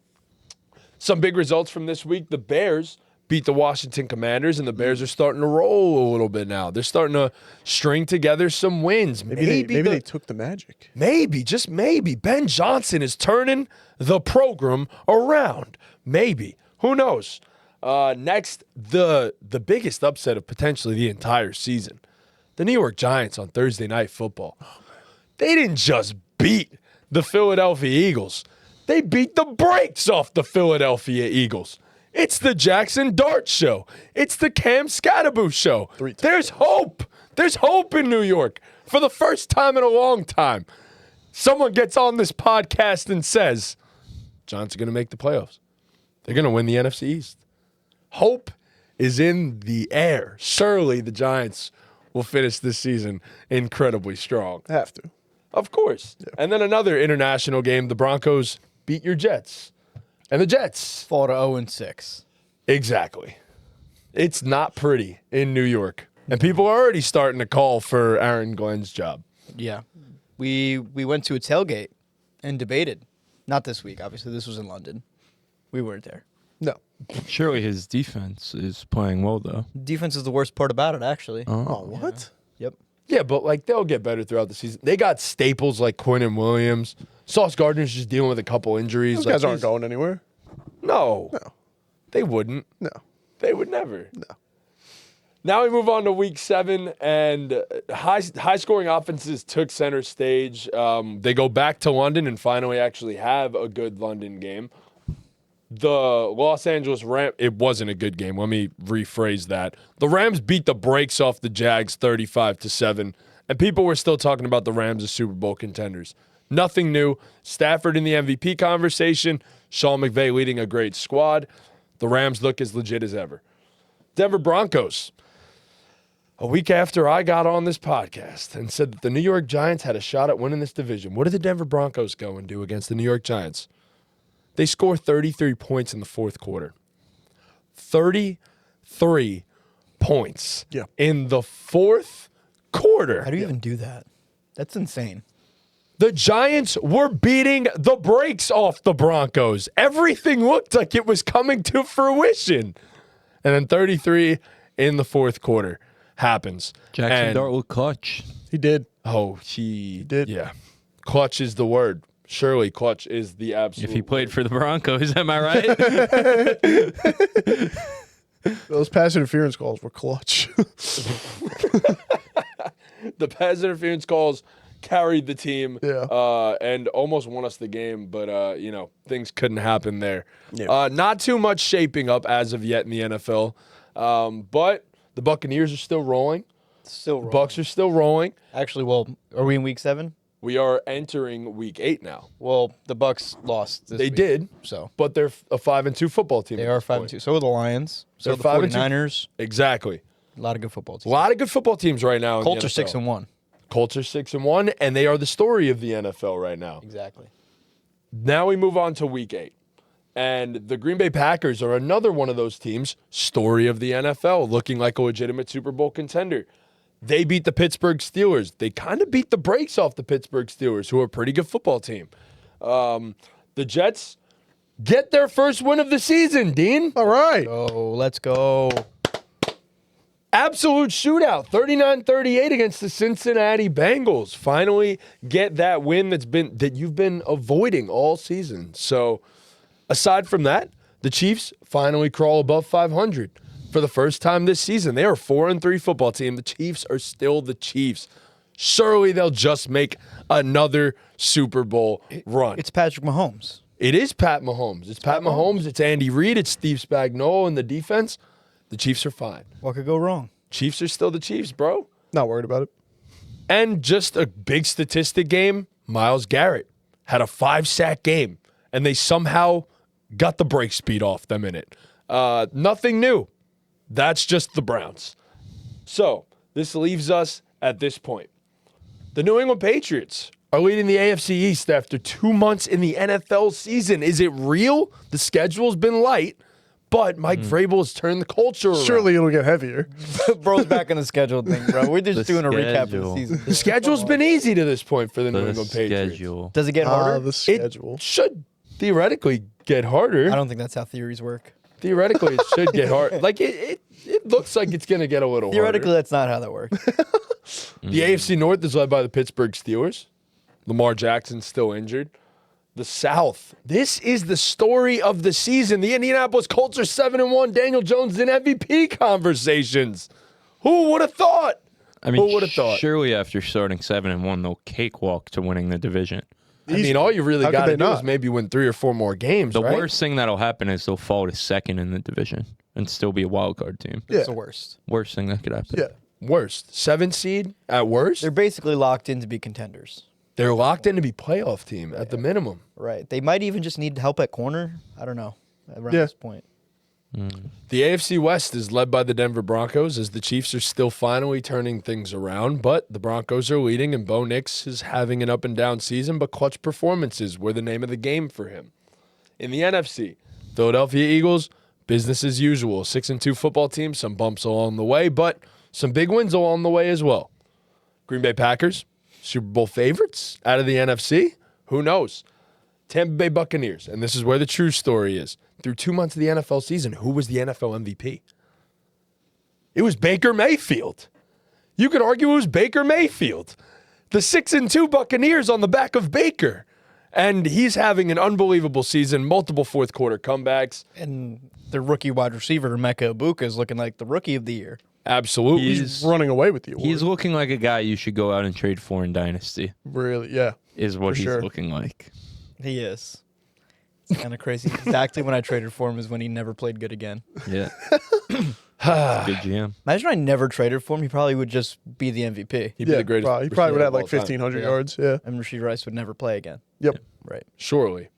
Some big results from this week. The Bears beat the Washington Commanders, and the Bears are starting to roll a little bit now. They're starting to string together some wins. Maybe they took the magic. Maybe, just maybe, Ben Johnson is turning the program around. Maybe. Who knows? Next, the biggest upset of potentially the entire season. The New York Giants on Thursday Night Football. They didn't just beat the Philadelphia Eagles. They beat the brakes off the Philadelphia Eagles. It's the Jackson Dart Show. It's the Cam Scatterboo Show. There's hope. There's hope in New York. For the first time in a long time, someone gets on this podcast and says, Giants are going to make the playoffs. They're going to win the NFC East. Hope is in the air. Surely the Giants will finish this season incredibly strong. Have to. Of course. Yeah. And then another international game, the Broncos beat your Jets. And the Jets fall to 0-6. Exactly. It's not pretty in New York. And people are already starting to call for Aaron Glenn's job. Yeah. We went to a tailgate and debated. Not this week, obviously. This was in London. We weren't there. No. Surely his defense is playing well, though. Defense is the worst part about it, actually. Oh, what? Yep. Yeah, but like they'll get better throughout the season. They got staples like Quinnen Williams. Sauce Gardner's just dealing with a couple injuries. Those like guys aren't going anywhere. No. No. They wouldn't. No. They would never. No. Now we move on to week 7, and high-scoring offenses took center stage. They go back to London and finally actually have a good London game. The Los Angeles Rams, it wasn't a good game. Let me rephrase that. The Rams beat the brakes off the Jags 35-7, and people were still talking about the Rams as Super Bowl contenders. Nothing new. Stafford in the MVP conversation. Sean McVay leading a great squad. The Rams look as legit as ever. Denver Broncos. A week after I got on this podcast and said that the New York Giants had a shot at winning this division, what did the Denver Broncos go and do against the New York Giants? They score 33 points in the fourth quarter. 33 points in the fourth quarter. How do you even do that? That's insane. The Giants were beating the brakes off the Broncos. Everything looked like it was coming to fruition. And then 33 in the fourth quarter happens. Jackson Dart will clutch. He did. Oh, he did. Yeah. Clutch is the word. Surely Clutch is the absolute. If he played for the Broncos, am I right? Those pass interference calls were clutch. The pass interference calls carried the team Yeah. and almost won us the game, but, things couldn't happen there. Yeah. Not too much shaping up as of yet in the NFL, but the Buccaneers are still rolling. Still wrong. Bucks are still rolling. Actually, well, are we in week 7? We are entering week 8 now. Well, the Bucks lost this They week, did, so but they're a 5-2 football team. they at are this 5-2. point. So are the Lions. So They're are the 5-2. 49ers. Exactly. A lot of good football A teams. lot of good football teams right now. Colts in are the NFL. 6-1. Colts are 6-1, and they are the story of the NFL right now. Exactly. Now we move on to week 8. And the Green Bay Packers are another one of those teams, story of the NFL, looking like a legitimate Super Bowl contender. They beat the Pittsburgh Steelers. They kind of beat the brakes off the Pittsburgh Steelers, who are a pretty good football team. The Jets get their first win of the season, Dean. All right. Oh, let's go. Absolute shootout, 39-38 against the Cincinnati Bengals. Finally get that win that you've been avoiding all season. So aside from that, the Chiefs finally crawl above 500 for the first time this season. They are a 4-3 football team. The Chiefs are still the Chiefs. Surely they'll just make another Super Bowl run. It's Patrick Mahomes. It is Pat Mahomes. It's Pat Mahomes. It's Andy Reid. It's Steve Spagnuolo in the defense. The Chiefs are fine. What could go wrong? Chiefs are still the Chiefs, bro. Not worried about it. And just a big statistic game, Myles Garrett had a 5-sack game, and they somehow got the break speed off them in it. Nothing new. That's just the Browns. So this leaves us at this point. The New England Patriots are leading the AFC East after 2 months in the NFL season. Is it real? The schedule's been light, but Mike Vrabel has turned the culture around. Surely it'll get heavier. Bro's back on the schedule thing, bro. We're just The doing a recap of the schedule. season. The schedule's been easy to this point for the New The England Patriots. schedule. Does it get harder? The schedule. It should theoretically get harder. I don't think that's how theories work. Theoretically, it should get hard. Like it looks like it's going to get a little Theoretically, harder. that's not how that works. The AFC North is led by the Pittsburgh Steelers. Lamar Jackson's still injured. The South. This is the story of the season. The Indianapolis Colts are 7-1. Daniel Jones in MVP conversations. Who would have thought? I mean, Who would have thought? surely after starting 7-1, they'll cakewalk to winning the division. I mean, all you really How could got to they do is not? maybe win 3 or 4 more games, The right? worst thing that'll happen is they'll fall to second in the division and still be a wild card team. Yeah. It's the worst. Worst thing that could happen. Yeah. Worst. 7 seed at worst? They're basically locked in to be contenders. They're locked in to be playoff team at the minimum. Right. They might even just need help at corner. I don't know. Around Yeah. this point. The AFC West is led by the Denver Broncos as the Chiefs are still finally turning things around, but the Broncos are leading and Bo Nix is having an up and down season, but clutch performances were the name of the game for him. In the NFC, Philadelphia Eagles, business as usual, 6-2 football team, some bumps along the way, but some big wins along the way as well. Green Bay Packers, Super Bowl favorites out of the NFC, who knows? Tampa Bay Buccaneers, and this is where the true story is. Through 2 months of the NFL season, who was the NFL MVP? It was Baker Mayfield. You could argue it was Baker Mayfield. The 6-2 Buccaneers on the back of Baker. And he's having an unbelievable season, multiple fourth quarter comebacks. And the rookie wide receiver, Emeka Ibuka, is looking like the rookie of the year. Absolutely. He's Running away with the award. He's looking like a guy you should go out and trade for in Dynasty, really, yeah. is what For he's sure. looking like. He is. It's kind of crazy. Exactly when I traded for him is when he never played good again. Yeah. Good GM. Imagine I never traded for him. He probably would just be the MVP. He'd be the greatest. He probably would receiver have of like all time. 1,500 Yeah. yards. Yeah. And Rashid Rice would never play again. Yep. Right. Surely.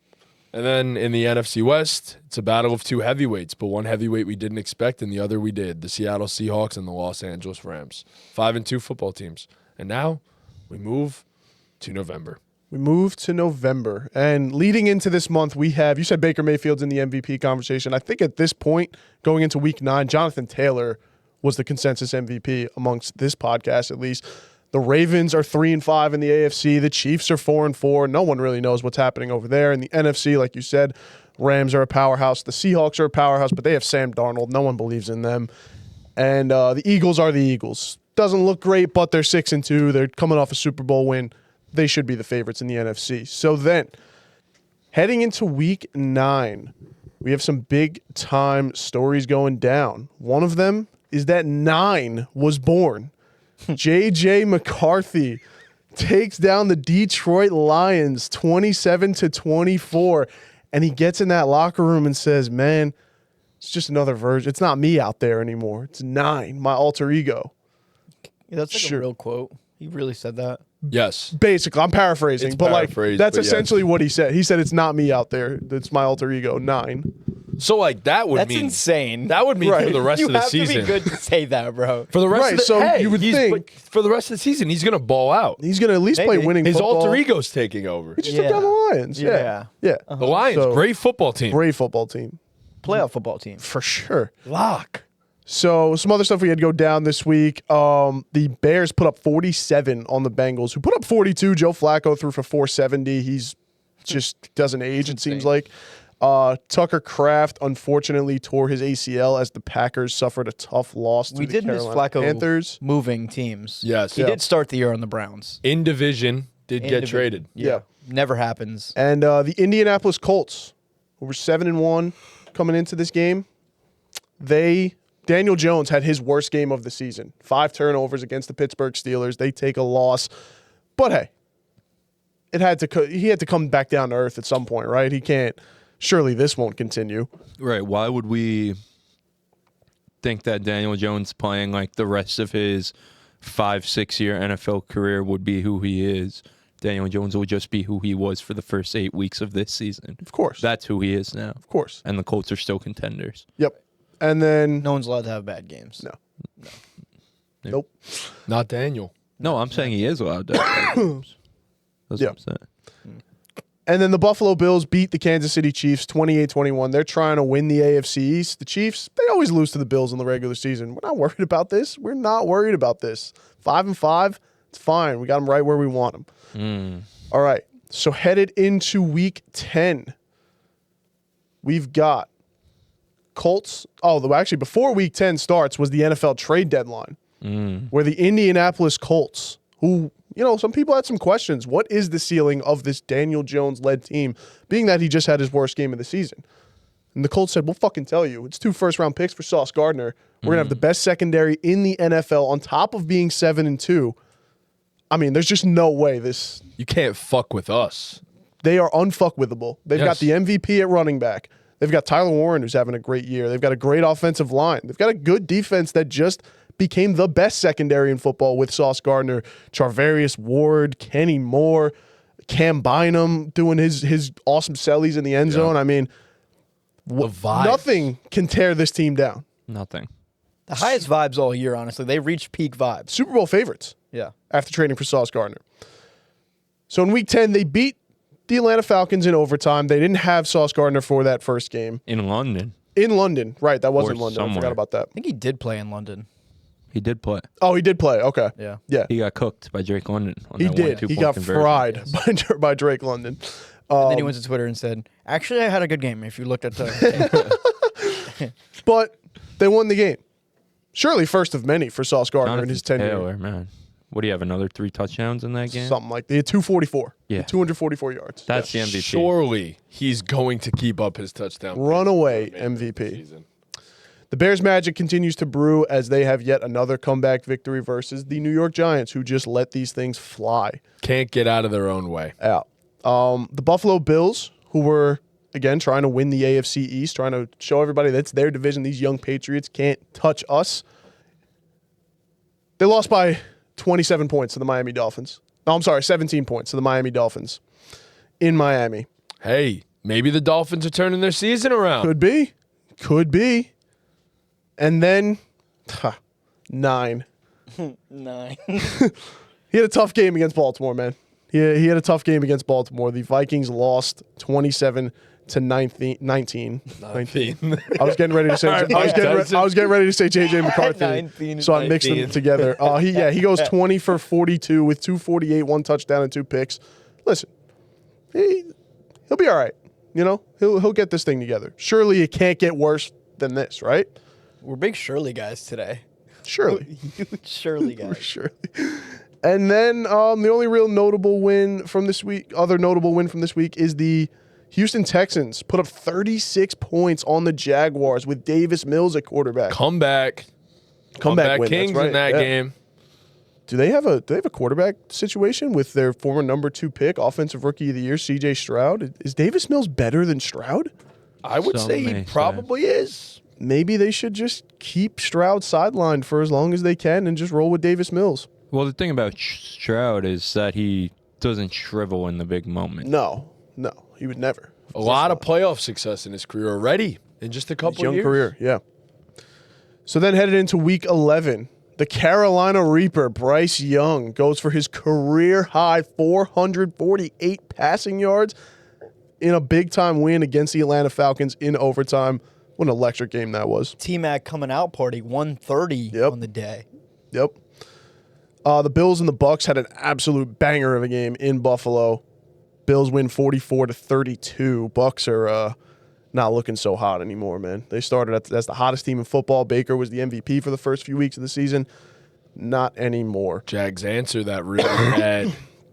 And then in the NFC West, it's a battle of 2 heavyweights, but one heavyweight we didn't expect and the other we did. The Seattle Seahawks and the Los Angeles Rams. 5-2 football teams. And now we move to November. We move to November. And leading into this month, we have, you said Baker Mayfield's in the MVP conversation. I think at this point, going into week 9, Jonathan Taylor was the consensus MVP amongst this podcast, at least. The Ravens are 3-5 in the AFC. The Chiefs are 4-4. No one really knows what's happening over there. In the NFC, like you said, Rams are a powerhouse. The Seahawks are a powerhouse, but they have Sam Darnold. No one believes in them. And the Eagles are the Eagles. Doesn't look great, but they're 6-2. They're coming off a Super Bowl win. they should be the favorites in the NFC. So then, heading into week 9, we have some big time stories going down. One of them is that 9 was born. J.J. McCarthy takes down the Detroit Lions 27-24, and he gets in that locker room and says, man, it's just another version. It's not me out there anymore. It's 9, my alter ego. Yeah, that's like a real quote. He really said that. Yes. Basically, I'm paraphrasing, It's but paraphrased, that's but yes. essentially what he said. He said it's not me out there. It's my alter ego, 9. So like that would That's mean insane. That would mean Right. for the rest you of the have season. to be good to say that, bro. For the rest Right, of the so hey, you would he's- think- but for the rest of the season, he's gonna ball out. He's going to at least play Maybe. winning His football. alter ego's taking over. He just took down the Lions. Yeah. Yeah. The Lions, So- great football team. Great football team. Playoff football team. For sure. Lock. So some other stuff we had go down this week. The Bears put up 47 on the Bengals, who put up 42. Joe Flacco threw for 470. He's just doesn't age, it seems like. Tucker Kraft unfortunately tore his ACL as the Packers suffered a tough loss to We the did miss Carolina Flacco Panthers. moving teams. Yes. He did start the year on the Browns. In division, did get traded. Yeah. Never happens. And the Indianapolis Colts, who were 7-1 coming into this game, Daniel Jones had his worst game of the season. 5 turnovers against the Pittsburgh Steelers. They take a loss. But hey, he had to come back down to earth at some point, right? He can't. Surely this won't continue. Right. Why would we think that Daniel Jones playing like the rest of his 5-6 year NFL career would be who he is? Daniel Jones will just be who he was for the first 8 weeks of this season. Of course. That's who he is now. Of course. And the Colts are still contenders. Yep. And then No one's allowed to have bad games. No. Nope. Not Daniel. No, I'm saying he is allowed to. have games. That's Yeah. what I'm saying. And then the Buffalo Bills beat the Kansas City Chiefs 28-21. They're trying to win the AFC East. The Chiefs, they always lose to the Bills in the regular season. We're not worried about this. We're not worried about this. 5-5, it's fine. We got them right where we want them. All right. So headed into week 10, we've got Colts. Oh, actually, before week 10 starts was the NFL trade deadline, where the Indianapolis Colts, who, you know, some people had some questions. What is the ceiling of this Daniel Jones-led team, being that he just had his worst game of the season? And the Colts said, we'll fucking tell you. It's 2 first-round picks for Sauce Gardner. We're going to have the best secondary in the NFL on top of being 7-2. I mean, there's just no way this... You can't fuck with us. They are unfuckwithable. They've got Yes. the MVP at running back. They've got Tyler Warren, who's having a great year. They've got a great offensive line. They've got a good defense that just became the best secondary in football with Sauce Gardner, Charvarius Ward, Kenny Moore, Cam Bynum doing his awesome sellies in the end zone. I mean, The vibes. nothing can tear this team down. Nothing. The highest vibes all year, honestly. They reached peak vibes. Super Bowl favorites Yeah. after trading for Sauce Gardner. So in week 10, they beat the Atlanta Falcons in overtime. They didn't have Sauce Gardner for that first game. In London, In London. Right, that was Or in London. I somewhere. forgot about that. I think he did play in London. he did play. Oh, he did play. Okay. Yeah. Yeah. He got cooked by Drake London. On He that did. 1-2 He point got conversion. fried by Drake London. And then he went to Twitter and said, actually, I had a good game if you looked at the... But they won the game. Surely first of many for Sauce Gardner in Jonathan his tenure. Taylor, man. What do you have? Another 3 touchdowns in that game? Something like that. He had 244. Yeah. 244 yards. That's the MVP. Surely he's going to keep up his touchdown. Runaway pace for the remainder of the MVP. season. The Bears' magic continues to brew as they have yet another comeback victory versus the New York Giants, who just let these things fly Can't get out of their own way. out. The Buffalo Bills, who were, again, trying to win the AFC East, trying to show everybody that's their division. These young Patriots can't touch us. They lost by 27 points to the Miami Dolphins. No, I'm sorry, 17 points to the Miami Dolphins in Miami. Hey, maybe the Dolphins are turning their season around. Could be. Could be. And then, 9. 9. He had a tough game against Baltimore, man. He had a tough game against Baltimore. The Vikings lost 27-19. 19. I was getting ready to say. I was getting ready to say JJ McCarthy. 19, So I mixed them 19. together. He goes 20 for 42 with 248, 1 touchdown and 2 picks. Listen, he'll be all right. You know, he'll get this thing together. Surely it can't get worse than this, right? We're big Shirley guys today. Surely. Huge Shirley guys. Surely. And then the only real notable win from this week, is the Houston Texans put up 36 points on the Jaguars with Davis Mills at quarterback. Comeback Comeback win, Kings that's right. in that game. Do they have a quarterback situation with their former number 2 pick, offensive rookie of the year, C.J. Stroud? Is Davis Mills better than Stroud? I would Some say he may probably is. Maybe they should just keep Stroud sidelined for as long as they can and just roll with Davis Mills. Well, the thing about Stroud is that he doesn't shrivel in the big moment. No, he would never. A lot of playoff success in his career already in just a couple His young years. career, yeah. So then headed into week 11, the Carolina Reaper, Bryce Young, goes for his career-high 448 passing yards in a big-time win against the Atlanta Falcons in overtime. What an electric game that was. T-Mac coming out party, 130 on the day. Yep. The Bills and the Bucks had an absolute banger of a game in Buffalo. Bills win 44-32. Bucks are not looking so hot anymore, man. They started as the hottest team in football. Baker was the MVP for the first few weeks of the season. Not anymore. Jags answer that really bad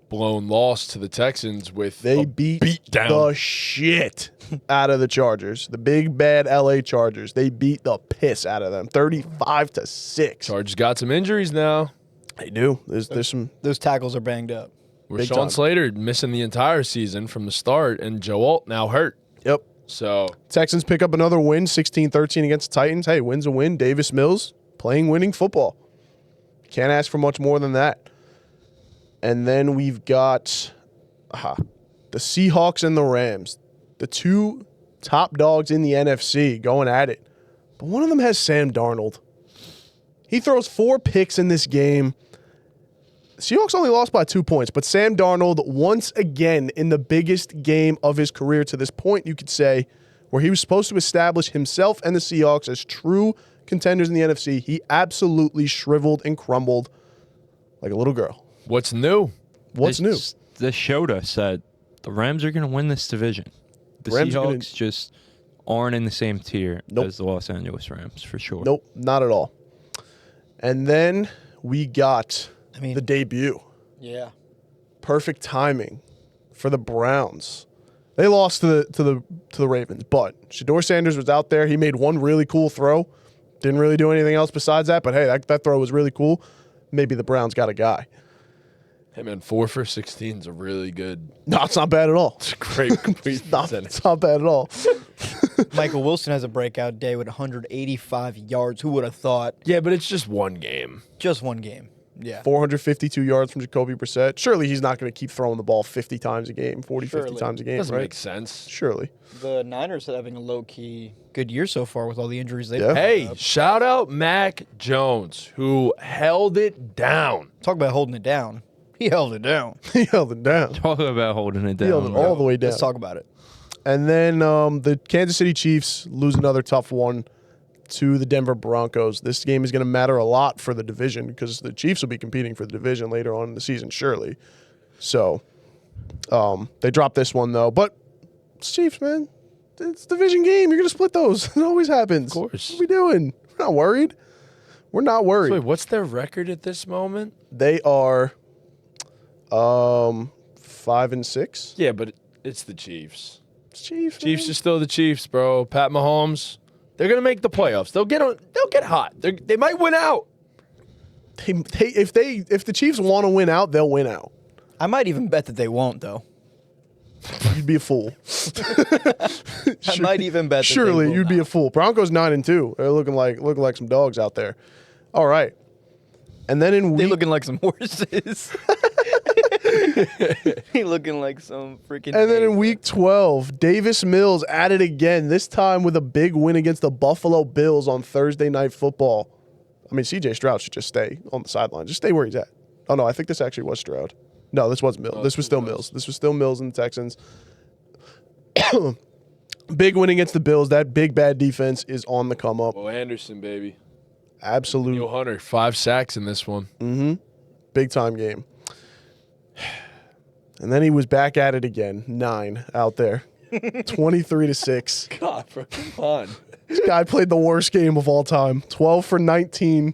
blown loss to the Texans with They a beat down. the shit out of the Chargers. The big bad LA Chargers. They beat the piss out of them. 35-6. Chargers got some injuries now. They do. There's some. Those tackles are banged up. With Big Sean time. Slater missing the entire season from the start, and Joe Alt now hurt. Yep. So Texans pick up another win, 16-13 against the Titans. Hey, win's a win. Davis Mills playing winning football. Can't ask for much more than that. And then we've got the Seahawks and the Rams, the two top dogs in the NFC going at it. But one of them has Sam Darnold. He throws 4 picks in this game. Seahawks only lost by 2 points, but Sam Darnold once again in the biggest game of his career to this point, you could say, where he was supposed to establish himself and the Seahawks as true contenders in the NFC. He absolutely shriveled and crumbled like a little girl. what's new? What's new? This showed us that the Rams are going to win this division. The Rams are gonna- Seahawks just aren't in the same tier Nope. as the Los Angeles Rams, for sure. Nope, not at all. And then we got the debut. Yeah. Perfect timing for the Browns. They lost to the Ravens, but Shador Sanders was out there. He made one really cool throw. Didn't really do anything else besides that, but hey, that throw was really cool. Maybe the Browns got a guy. Hey man, 4 for 16 is a really good. No, it's not bad at all. It's a great complete It's not bad at all. Michael Wilson has a breakout day with 185 yards. Who would have thought? Yeah, but it's just one game. Just one game. Yeah. 452 yards from Jacoby Brissett. Surely he's not going to keep throwing the ball 50 times a game, 40, 50 Surely. times a game, Doesn't right? make sense. Surely. The Niners are having a low-key good year so far with all the injuries they've Yeah. had. Hey, shout out Mac Jones, who held it down. Talk about holding it down. He held it down. He held it down. Talk about holding it He held down. it all the way down. Let's talk about it. And then the Kansas City Chiefs lose another tough one to the Denver Broncos. This game is going to matter a lot for the division because the Chiefs will be competing for the division later on in the season, surely. So they dropped this one, though. But it's Chiefs, man. It's a division game. You're going to split those. It always happens. Of course. What are we doing? We're not worried. We're not worried. Wait, what's their record at this moment? They are 5-6. Yeah, but it's the Chiefs. It's Chiefs. Chiefs man. are still the Chiefs, bro. Pat Mahomes, they're gonna make the playoffs. They'll get hot. They might win out. If the Chiefs want to win out, they'll win out. I might even bet that they won't, though. You'd be a fool. I might even bet that Surely they will you'd be not. a fool. Broncos 9-2. They're looking like some dogs out there. All right. And then in They week looking like some horses. He looking like some freaking. and then in hay. week 12, Davis Mills at it again. This time with a big win against the Buffalo Bills on Thursday Night Football. I mean, C.J. Stroud should just stay on the sideline. Just stay where he's at. Oh no, I think this actually was Stroud. No, this was Mills. No, This was still Mills. Mills. This was still Mills and the Texans. Big win against the Bills. That big bad defense is on the come up. Well, Anderson, baby. Absolute Neil Hunter, 5 sacks in this one. big time game. And then he was back at it again. 9 out there. 23-6. God, bro, come on. This guy played the worst game of all time. 12 for 19,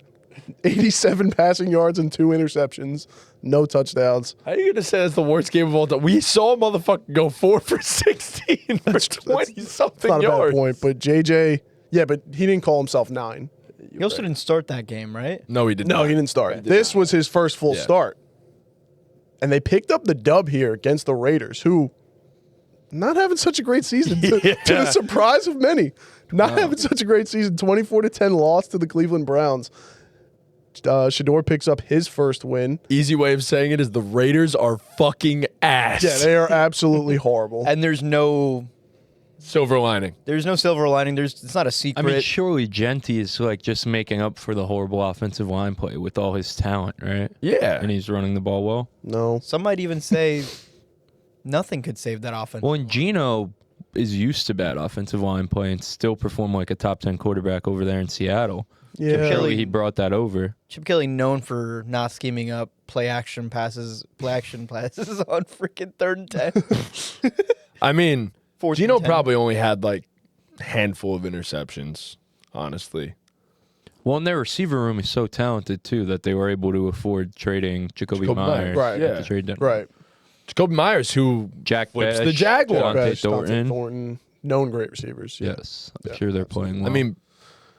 87 passing yards and 2 interceptions, no touchdowns. How are you gonna say that's the worst game of all time? We saw a motherfucker go 4 for 16 for 20 something Not a bad yards. point, but JJ, yeah, but he didn't call himself 9. He also didn't start that game, right? No, he did No, not. he didn't start. This was his first full Yeah. start. And they picked up the dub here against the Raiders, who not having such a great season, to the surprise of many. Not having such a great season. 24-10 loss to the Cleveland Browns. Shador picks up his first win. Easy way of saying it is the Raiders are fucking ass. Yeah, they are absolutely horrible. And there's no Silver lining. silver lining. It's not a I secret. mean, surely Genty is like just making up for the horrible offensive line play with all his talent, right? Yeah. And he's running the ball well. No. Some might even say nothing could save that offense. Well, and Gino is used to bad offensive line play and still perform like a top 10 quarterback over there in Seattle. Yeah. Surely he brought that over. Chip Kelly known for not scheming up play action passes on freaking 3rd and 10. I mean, 4th Gino and 10. probably only had like a handful of interceptions, honestly. Well, and their receiver room is so talented, too, that they were able to afford trading Jacoby Jacoby Myers, Myers. right, at yeah. the trade deadline. Right. Jacoby Myers, who Jack flips Bash, the Jaguar. Dante Bash, Dante Thornton. Thornton, known great receivers. Yeah. Yes, I'm sure they're playing well. I mean,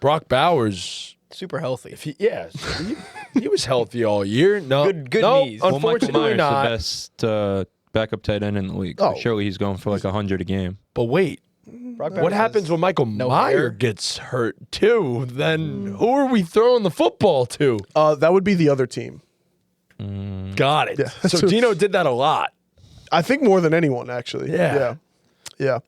Brock Bowers, Super healthy. if he, yeah, he was healthy all year. No, Good no, knees. well, Michael unfortunately Myers not. the best backup tight end in the league. Oh. Surely he's going for like 100 a game. But wait, Brock what Bowers happens has when Michael no Meyer hair. gets hurt too? Then who are we throwing the football to? That would be the other team. Got it. Yeah. So Gino did that a lot. I think more than anyone, actually. Yeah. Yeah.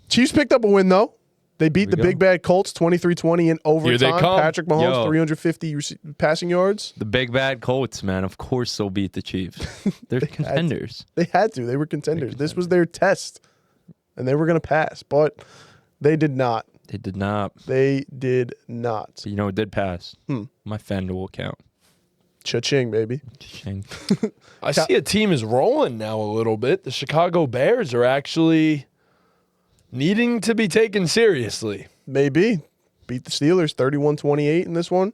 Chiefs picked up a win, though. They beat the go. big bad Colts 23-20 in overtime. come. Patrick Mahomes, Yo. 350 passing yards. The big bad Colts, man. Of course they'll beat the Chiefs. They're contenders. They had to. They were contenders. This was their test, and they were going to pass, but they did not. They did not. They did not. So, you know, it did pass. My FanDuel account. Cha-ching, baby. Ching. I see a team is rolling now a little bit. The Chicago Bears are actually needing to be taken seriously. Maybe. Beat the Steelers 31-28 in this one.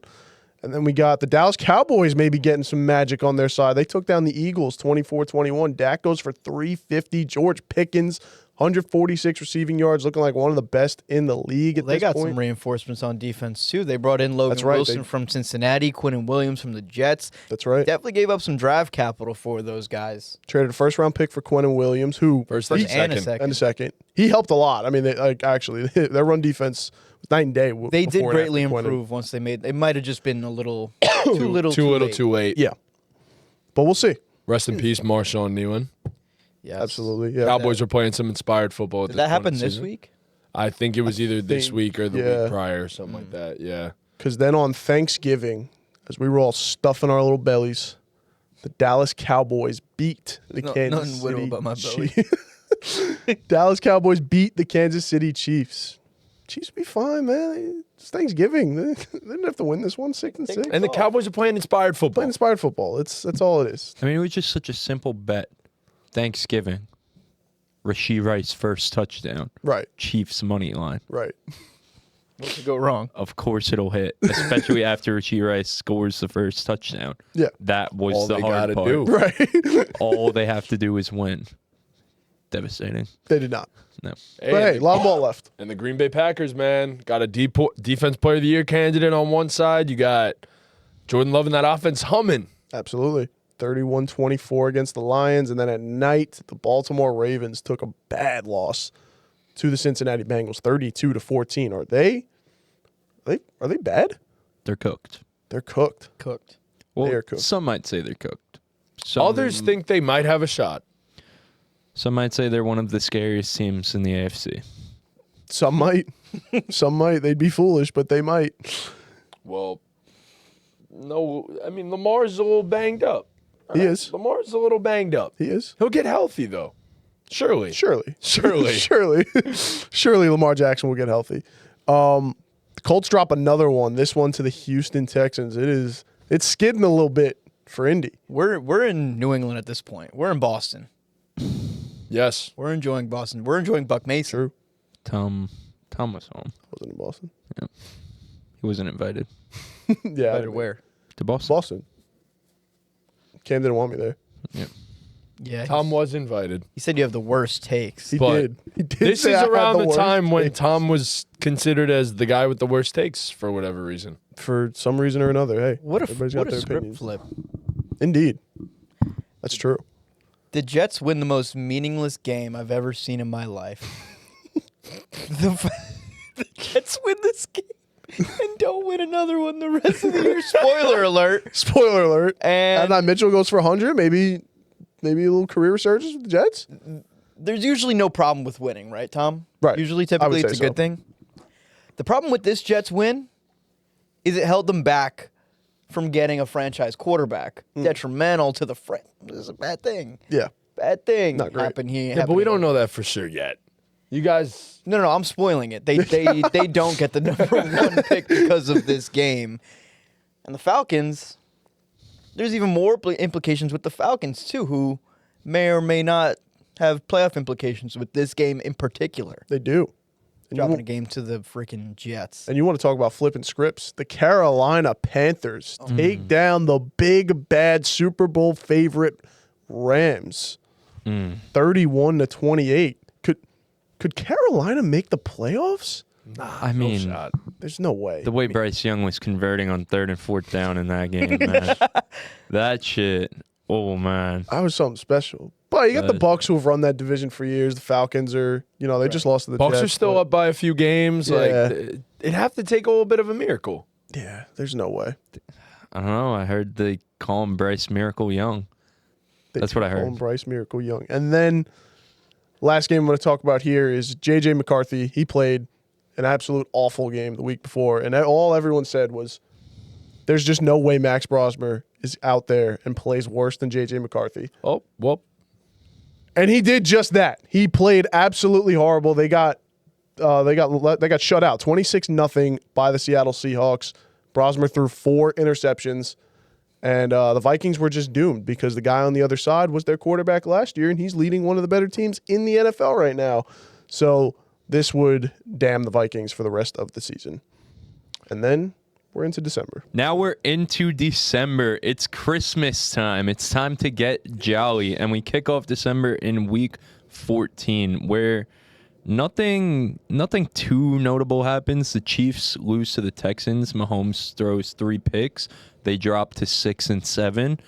And then we got the Dallas Cowboys maybe getting some magic on their side. They took down the Eagles 24-21. Dak goes for 350. George Pickens, 146 receiving yards, looking like one of the best in the league at They this got point. some reinforcements on defense, too. They brought in Logan That's right, Wilson they- from Cincinnati, Quinnen Williams from the Jets. That's right. Definitely gave up some draft capital for those guys. Traded a first-round pick for Quinnen Williams, who First First and and a second. second. and a second. He helped a lot. I mean, actually, their run defense was night and day. They did before and greatly after Quinnen. improve once they made. It might have just been a little too little, Too late. late. Yeah, but we'll see. Rest in peace, Marshawn Nealon. Yes. Absolutely. Yeah. Cowboys are playing some inspired football. At Did this that point in happen the this season. week? I think it was either this think- week or the yeah. week prior, or something like that. Yeah. Because then on Thanksgiving, as we were all stuffing our little bellies, the Dallas Cowboys beat the Kansas nothing City whittle about my belly. Chiefs. Dallas Cowboys beat the Kansas City Chiefs. Chiefs will be fine, man. It's Thanksgiving. They didn't have to win this one, 6-6. And the Cowboys are playing inspired football. Playing inspired football. That's all it is. I mean, it was just such a simple bet. Thanksgiving. Rashee Rice first touchdown. Right. Chiefs money line. Right. What could go wrong? Of course it'll hit, especially after Rashee Rice scores the first touchdown. Yeah. That was All the they hard gotta part. do. Right. All they have to do is win. Devastating. They did not. No. But hey, a lot of ball left. And the Green Bay Packers, man, got a defense player of the year candidate on one side. You got Jordan Love in that offense humming. Absolutely. 31-24 against the Lions. And then at night, the Baltimore Ravens took a bad loss to the Cincinnati Bengals, 32-14. Are they bad? They're cooked. They're cooked. Cooked. Well, They are cooked. some might say they're cooked. Some, Others think they might have a shot. Some might say they're one of the scariest teams in the AFC. Some might. Some might. They'd be foolish, but they might. Well, no, I mean, Lamar's a little banged up. He is. Lamar's a little banged up. He is. He'll get healthy, though. Surely. Surely. Surely. Surely Lamar Jackson will get healthy. The Colts drop another one. This one to the Houston Texans. It's skidding a little bit for Indy. We're in New England at this point. We're in Boston. Yes. We're enjoying Boston. We're enjoying Buck Mason. True. Tom was home. Wasn't in Boston. He He wasn't invited Yeah. Better where? to Boston. Boston. Cam didn't want me there. Yeah. Yeah. Tom was invited. He said you have the worst takes. He But did. He did. This say is I had around the worst time when takes. Tom was considered as the guy with the worst takes for whatever reason. For some reason or another, hey, What a everybody's what got a their script opinions. flip. Indeed, that's true. The Jets win the most meaningless game I've ever seen in my life. The Jets win this game and don't win another one the rest of the year. Spoiler alert. Spoiler alert. And Adnan Mitchell goes for 100. Maybe a little career resurgence with the Jets. there's usually no problem with winning, right, Tom? Right. Usually, I would typically, say it's a so. good thing. The problem with this Jets win is it held them back from getting a franchise quarterback. Detrimental to the This is a bad thing. Yeah. Bad thing Not great. happened here. Yeah, but we happening don't know that for sure yet. You guys, No, I'm spoiling it. They don't get the number one pick because of this game. And the Falcons, there's even more implications with the Falcons too, who may or may not have playoff implications with this game in particular. They do. And Dropping you, a game to the freaking Jets. and you want to talk about flipping scripts? The Carolina Panthers take down the big bad Super Bowl favorite Rams, 31-28. Could Carolina make the playoffs? I mean, shot. There's no way. the way Bryce Young was converting on 3rd and 4th down in that game, man. That shit. Oh, man. I was something special. But you got the Bucks who have run that division for years. The Falcons are, they just lost to the Bucks Jets. are still but- up by a few games. Yeah. Like it'd have to take a little bit of a miracle. Yeah, there's no way. I don't know. I heard they call him Bryce Miracle Young. That's what I Call heard. him Bryce Miracle Young. And then last game I'm going to talk about here is J.J. McCarthy. He played an absolute awful game the week before. And all everyone said was, there's just no way Max Brosmer is out there and plays worse than J.J. McCarthy. Oh, well, And he did just that. He played absolutely horrible. They got shut out 26-0 by the Seattle Seahawks. Brosmer threw 4 interceptions, and the Vikings were just doomed because the guy on the other side was their quarterback last year, and he's leading one of the better teams in the NFL right now. So this would damn the Vikings for the rest of the season. And then we're into December. Now we're into December. It's Christmas time. It's time to get jolly. And we kick off December in week 14, where nothing too notable happens. The Chiefs lose to the Texans. Mahomes throws 3 picks. They drop to 6-7.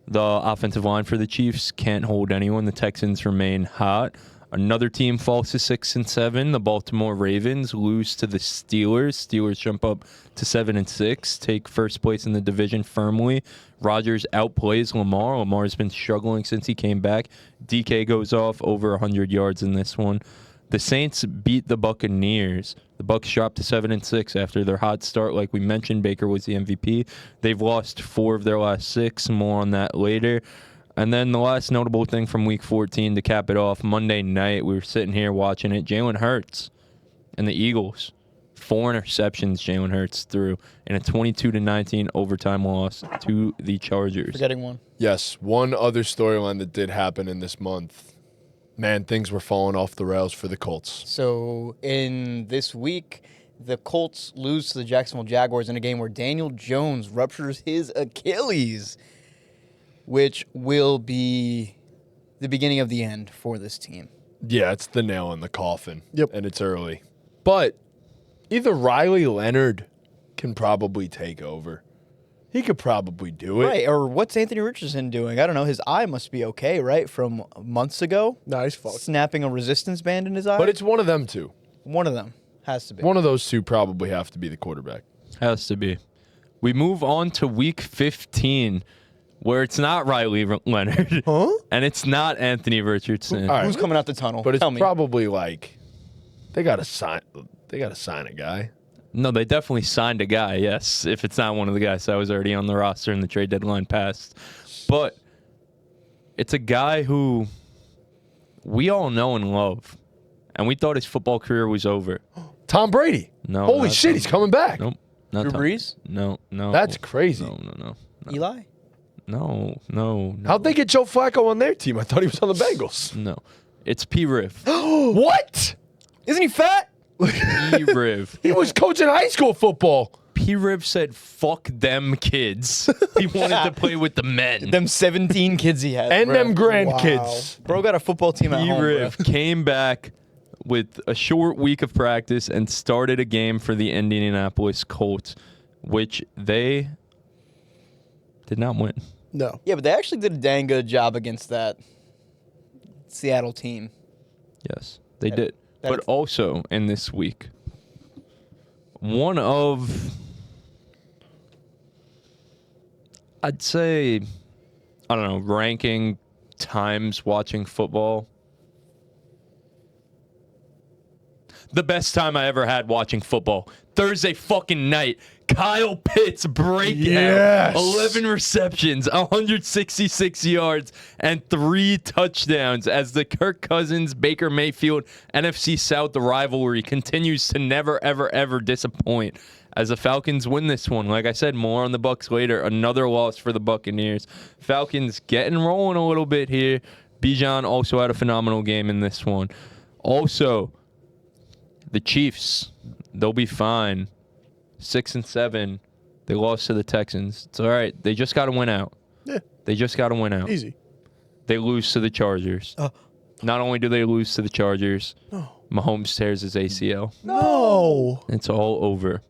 The offensive line for the Chiefs can't hold anyone. The Texans remain hot. Another team falls to 6-7. The Baltimore Ravens lose to the Steelers. Steelers jump up to 7-6, take first place in the division firmly. Rodgers outplays Lamar. Lamar's been struggling since he came back. DK goes off over 100 yards in this one. The Saints beat the Buccaneers. The Bucs dropped to 7-6 after their hot start. Like we mentioned, Baker was the MVP. They've lost 4 of their last 6. More on that later. And then the last notable thing from Week 14 to cap it off, Monday night, we were sitting here watching it. Jalen Hurts and the Eagles. 4 interceptions Jalen Hurts threw in a 22-19 overtime loss to the Chargers. Forgetting one. yes, one other storyline that did happen in this month. Man, things were falling off the rails for the Colts. So in this week, the Colts lose to the Jacksonville Jaguars in a game where Daniel Jones ruptures his Achilles, which will be the beginning of the end for this team. Yeah, it's the nail in the coffin. Yep. And it's early. But either Riley Leonard can probably take over. He could probably do it. Right, or what's Anthony Richardson doing? I don't know. His eye must be okay, right? From months ago? Nice fuck. Snapping a resistance band in his eye? But it's one of them two. one of them. Has to be. One of those two probably have to be the quarterback. Has to be. We move on to Week 15, where it's not Riley Leonard. Huh? And it's not Anthony Richardson. All right. Who's coming out the tunnel? But it's Tell me. probably like they gotta sign a guy. No, they definitely signed a guy, yes, if it's not one of the guys that was already on the roster and the trade deadline passed. But it's a guy who we all know and love, and we thought his football career was over. Tom Brady. No. Holy not shit, Tom- he's coming back. Nope. Not Drew Tom. Brees? No. That's crazy. No. Eli? No. How'd they get Joe Flacco on their team? I thought he was on the Bengals. No. It's P. Riv. What? Isn't he fat? P. Riv. He was coaching high school football. P-Riv said, fuck them kids. He wanted to play with the men. Them 17 kids he has. And bro. them grandkids. Bro got a football team at home, bro. P-Riv came back with a short week of practice and started a game for the Indianapolis Colts, which they did not win. No. Yeah, but they actually did a dang good job against that Seattle team. Yes, they did. that- But also in this week, one of, I'd say, I don't know, ranking times watching football. The best time I ever had watching football. Thursday fucking night. Kyle Pitts breakout. Yes. 11 receptions, 166 yards, and 3 touchdowns as the Kirk Cousins, Baker Mayfield, NFC South rivalry continues to never, ever, ever disappoint as the Falcons win this one. Like I said, more on the Bucs later. Another loss for the Buccaneers. Falcons getting rolling a little bit here. Bijan also had a phenomenal game in this one. Also, the Chiefs, they'll be fine. 6-7. They lost to the Texans. It's all right. They just got to win out. Yeah. They just got to win out. Easy. They lose to the Chargers. Not only do they lose to the Chargers, Mahomes tears his ACL. No. It's all over.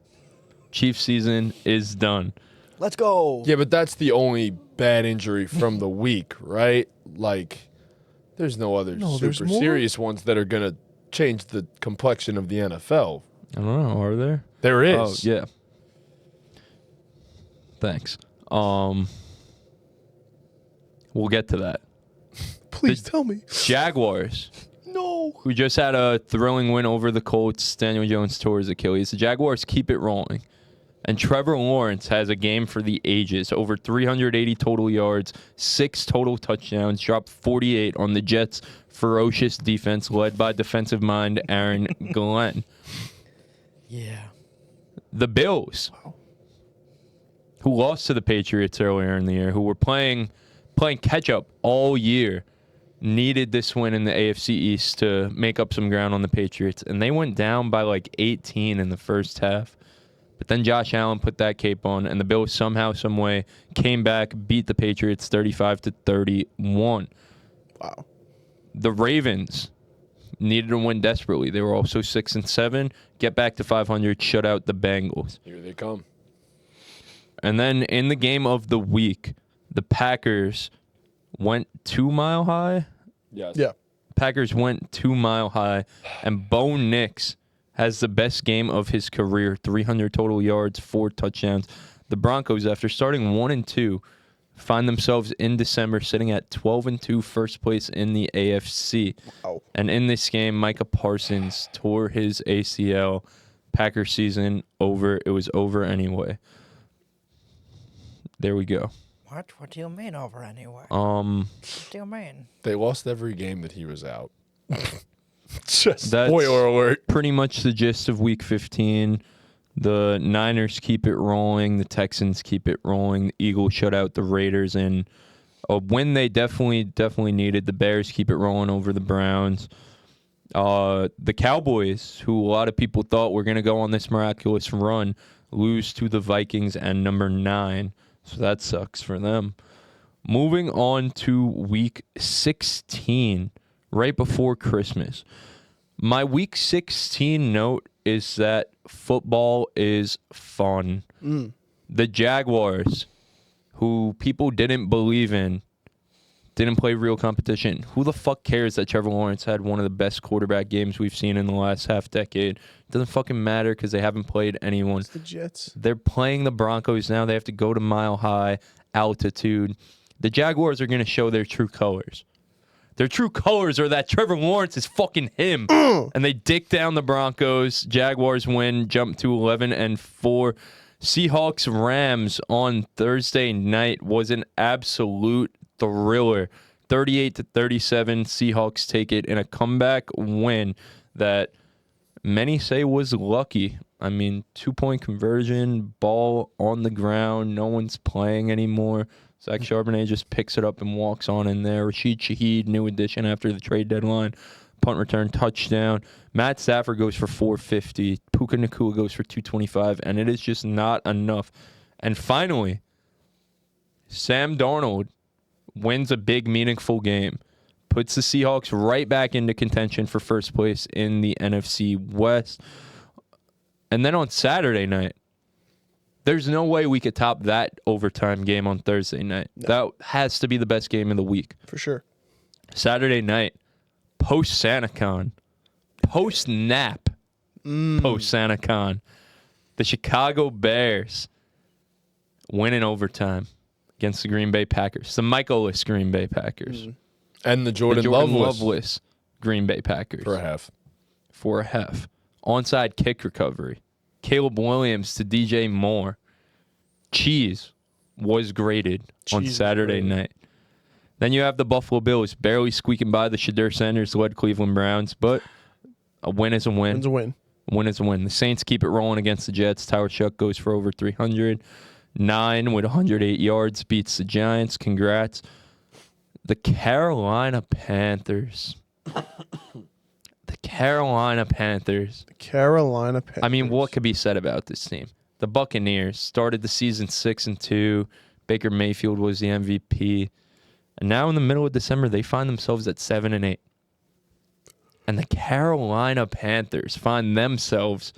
Chiefs season is done. Let's go. Yeah, but that's the only bad injury from the week, right? Like, there's no other there's super more? serious ones that are going to change the complexion of the NFL. I don't know. Are there? There is. Oh, yeah. Thanks. We'll get to that. Please tell me. Jaguars, No. who just had a thrilling win over the Colts. Daniel Jones tore his Achilles. The Jaguars keep it rolling. And Trevor Lawrence has a game for the ages. Over 380 total yards, 6 total touchdowns, dropped 48 on the Jets' ferocious defense led by defensive mind Aaron Glenn. Yeah. The Bills, who lost to the Patriots earlier in the year, who were playing catch-up all year, needed this win in the AFC East to make up some ground on the Patriots. And they went down by like 18 in the first half. But then Josh Allen put that cape on, and the Bills somehow, some way, came back, beat the Patriots 35-31. Wow. The Ravens needed to win desperately. They were also 6-7, get back to 500, shut out the Bengals. Here they come. And then in the game of the week, the Packers went 2 Mile High. Yes. Yeah. Packers went 2 Mile High, and Bo Nix has the best game of his career, 300 total yards, 4 touchdowns. The Broncos, after starting 1-2, find themselves in December sitting at 12-2, first place in the AFC. Wow. And in this game, Micah Parsons tore his ACL. Packer season over. It was over anyway. There we go. What? What do you mean over anyway? Um, What do you mean? They lost every game that he was out. Just That's- spoiler alert. pretty much the gist of Week 15. The Niners keep it rolling. The Texans keep it rolling. The Eagles shut out the Raiders in a win they definitely needed. The Bears keep it rolling over the Browns. The Cowboys, who a lot of people thought were going to go on this miraculous run, lose to the Vikings and number 9. So that sucks for them. Moving on to Week 16, right before Christmas. My Week 16 note is that football is fun. The Jaguars, who people didn't believe in, didn't play real competition. Who the fuck cares that Trevor Lawrence had one of the best quarterback games we've seen in the last half decade? It doesn't fucking matter because they haven't played anyone. The Jets. They're playing the Broncos now. They have to go to Mile High altitude. The Jaguars are going to show their true colors. Their true colors are that Trevor Lawrence is fucking him. And they dick down the Broncos. Jaguars win, jump to 11-4. Seahawks Rams on Thursday night was an absolute thriller. 38-37. Seahawks take it in a comeback win that many say was lucky. I mean, 2-point conversion, ball on the ground, no one's playing anymore. Zach Charbonnet just picks it up and walks on in there. Rashid Shaheed, new addition after the trade deadline. Punt return, touchdown. Matt Stafford goes for 450. Puka Puka Nacua goes for 225, and it is just not enough. And finally, Sam Darnold wins a big, meaningful game, puts the Seahawks right back into contention for first place in the NFC West. And then on Saturday night, there's no way we could top that overtime game on Thursday night. No. That has to be the best game of the week. For sure. Saturday night, post-SantaCon, post-nap, post-SantaCon, the Chicago Bears win in overtime against the Green Bay Packers. The Michael-less Green Bay Packers. And the Jordan Loveless Green Bay Packers. For a half. Onside kick recovery. Caleb Williams to DJ Moore. Cheese was graded on Saturday night. Then you have the Buffalo Bills barely squeaking by the Shadur Sanders-led Cleveland Browns, but a win is a win. Win's a win. A win is a win. The Saints keep it rolling against the Jets. Tyler Shuck goes for over 300. 9 with 108 yards, beats the Giants. Congrats. The Carolina Panthers. Carolina Panthers. I mean, what could be said about this team? The Buccaneers started the season 6-2. Baker Mayfield was the MVP. And now in the middle of December, they find themselves at 7-8. And the Carolina Panthers find themselves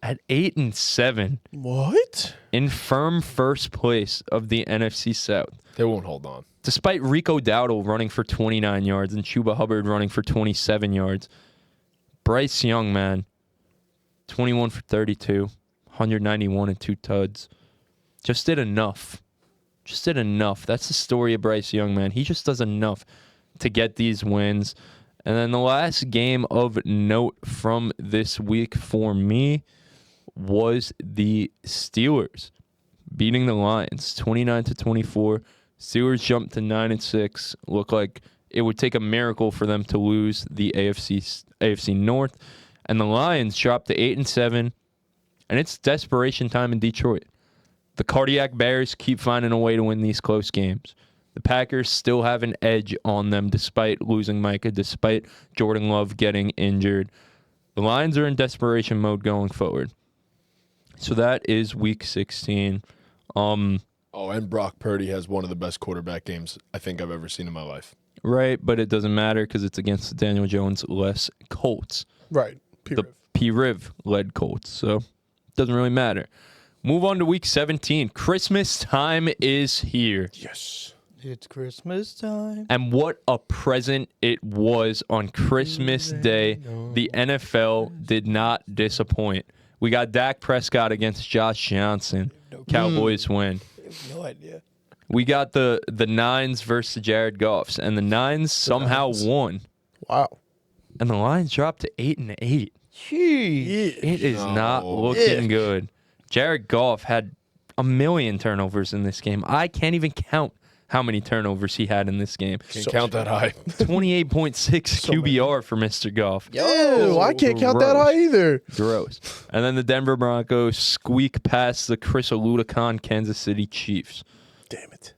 at 8-7. What? In firm first place of the NFC South. They won't hold on. Despite Rico Dowdle running for 29 yards and Chuba Hubbard running for 27 yards, Bryce Young, man, 21 for 32, 191 and 2 tuds. Just did enough. That's the story of Bryce Young, man. He just does enough to get these wins. And then the last game of note from this week for me was the Steelers beating the Lions 29-24. Steelers jumped to 9-6. Looked like it would take a miracle for them to lose the AFC North. And the Lions dropped to 8-7. And it's desperation time in Detroit. The Cardiac Bears keep finding a way to win these close games. The Packers still have an edge on them despite losing Micah, despite Jordan Love getting injured. The Lions are in desperation mode going forward. So that is week 16. And Brock Purdy has one of the best quarterback games I think I've ever seen in my life. Right, but it doesn't matter because it's against the Daniel Jones-less Colts. Right. The P-Riv-led Colts. So it doesn't really matter. Move on to week 17. Christmas time is here. Yes. It's Christmas time. And what a present it was on Christmas Day. The NFL did not disappoint. We got Dak Prescott against Josh Johnson. Cowboys win. I have no idea. We got the Nines versus the Jared Goffs, and the Nines somehow won. Wow. And the Lions dropped to 8-8. Jeez. It is not looking good. Jared Goff had a million turnovers in this game. I can't even count how many turnovers he had in this game. Can't count that high. 28.6 QBR for Mr. Goff. Ew, I can't count that high either. Gross. And then the Denver Broncos squeak past the Chris Oluticon Kansas City Chiefs. Damn it.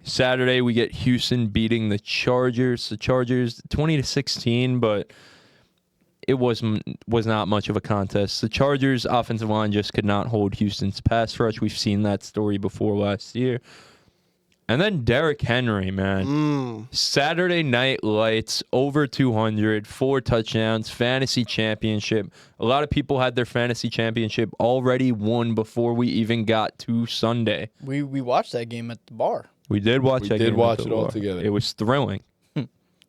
Saturday, we get Houston beating the Chargers. The Chargers 20-16, but it was not much of a contest. The Chargers' offensive line just could not hold Houston's pass rush. We've seen that story before last year. And then Derrick Henry, man. Saturday Night Lights, over 200, 4 touchdowns, fantasy championship. A lot of people had their fantasy championship already won before we even got to Sunday. We watched that game at the bar. We did watch that game. We did watch at the it all bar. together. It was thrilling.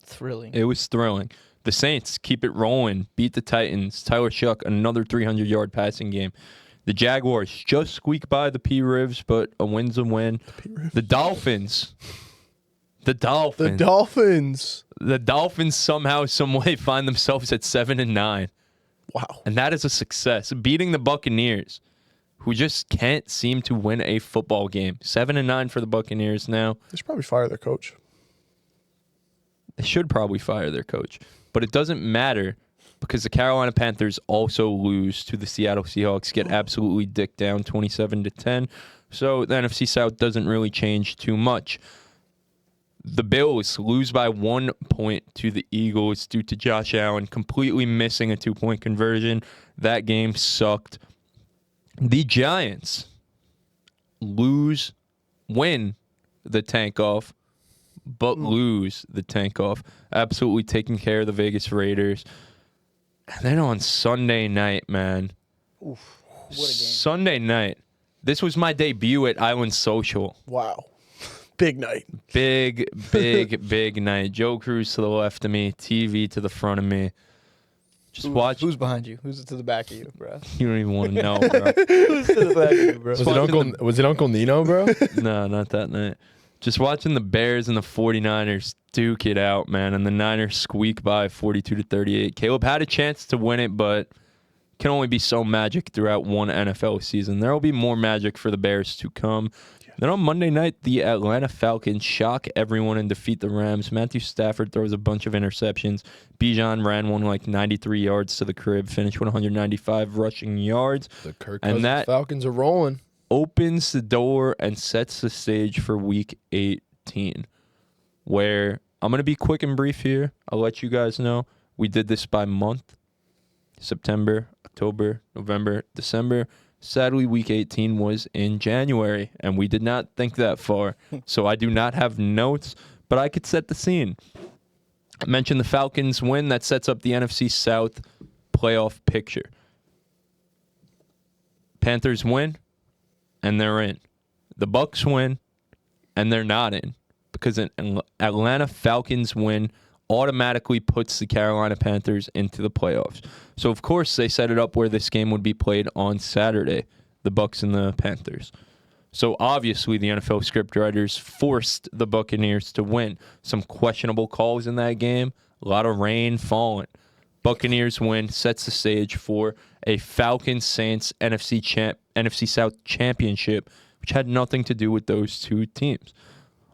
Thrilling. It was thrilling. The Saints keep it rolling, beat the Titans. Tyler Shuck, another 300-yard passing game. The Jaguars just squeak by the P-Rivs, but a win's a win. The Dolphins. The Dolphins somehow, some way find themselves at 7-9. Wow. And that is a success. Beating the Buccaneers, who just can't seem to win a football game. 7-9 for the Buccaneers now. They should probably fire their coach. They should probably fire their coach. But it doesn't matter because the Carolina Panthers also lose to the Seattle Seahawks, get absolutely dicked down 27-10. So the NFC South doesn't really change too much. The Bills lose by 1 point to the Eagles due to Josh Allen completely missing a 2-point conversion. That game sucked. The Giants win the tank off, but lose the tank off. Absolutely taking care of the Vegas Raiders. And then on Sunday night, man. Oof, what a game. Sunday night. This was my debut at Island Social. Wow. Big night. Big night. Joe Cruz to the left of me, TV to the front of me. Just watch. Who's behind you? Who's to the back of you, bro? You don't even want to know, bro. Who's to the back of you, bro? Was it Uncle Nino, bro? No, not that night. Just watching the Bears and the 49ers duke it out, man, and the Niners squeak by 42-38. Caleb had a chance to win it, but can only be so magic throughout one NFL season. There will be more magic for the Bears to come. Then on Monday night, the Atlanta Falcons shock everyone and defeat the Rams. Matthew Stafford throws a bunch of interceptions. Bijan ran one like 93 yards to the crib, finished with 195 rushing yards. The Kirk Cousins Falcons are rolling. Opens the door and sets the stage for Week 18, where I'm going to be quick and brief here. I'll let you guys know. We did this by month. September, October, November, December. Sadly, Week 18 was in January, and we did not think that far. So I do not have notes, but I could set the scene. I mentioned the Falcons win. That sets up the NFC South playoff picture. Panthers win, and they're in. The Bucs win, and they're not in. Because an Atlanta Falcons win automatically puts the Carolina Panthers into the playoffs. So, of course, they set it up where this game would be played on Saturday, the Bucs and the Panthers. So, obviously, the NFL scriptwriters forced the Buccaneers to win. Some questionable calls in that game, a lot of rain falling. Buccaneers win, sets the stage for a Falcons-Saints NFC South championship, which had nothing to do with those two teams.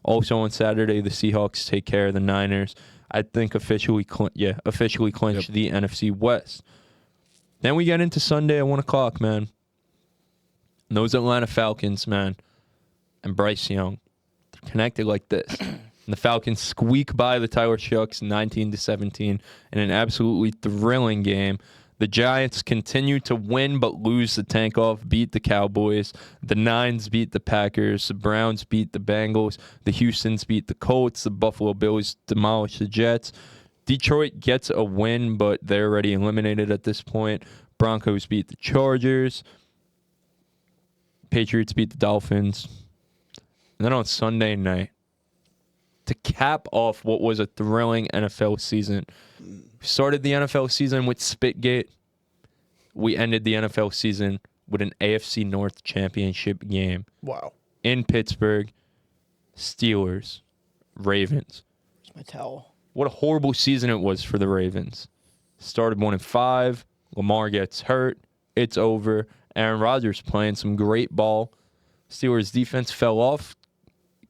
Also on Saturday, the Seahawks take care of the Niners. I think officially clinched the NFC West. Then we get into Sunday at 1 o'clock, man. And those Atlanta Falcons, man, and Bryce Young, they're connected like this. And the Falcons squeak by the Tyler Shucks 19-17 in an absolutely thrilling game. The Giants continue to win but lose the tank off, beat the Cowboys. The Nines beat the Packers. The Browns beat the Bengals. The Houstons beat the Colts. The Buffalo Bills demolish the Jets. Detroit gets a win, but they're already eliminated at this point. Broncos beat the Chargers. Patriots beat the Dolphins. And then on Sunday night, to cap off what was a thrilling NFL season, we started the NFL season with Spitgate. We ended the NFL season with an AFC North championship game. Wow. In Pittsburgh, Steelers, Ravens. Where's my towel? What a horrible season it was for the Ravens. Started 1-5. Lamar gets hurt. It's over. Aaron Rodgers playing some great ball. Steelers defense fell off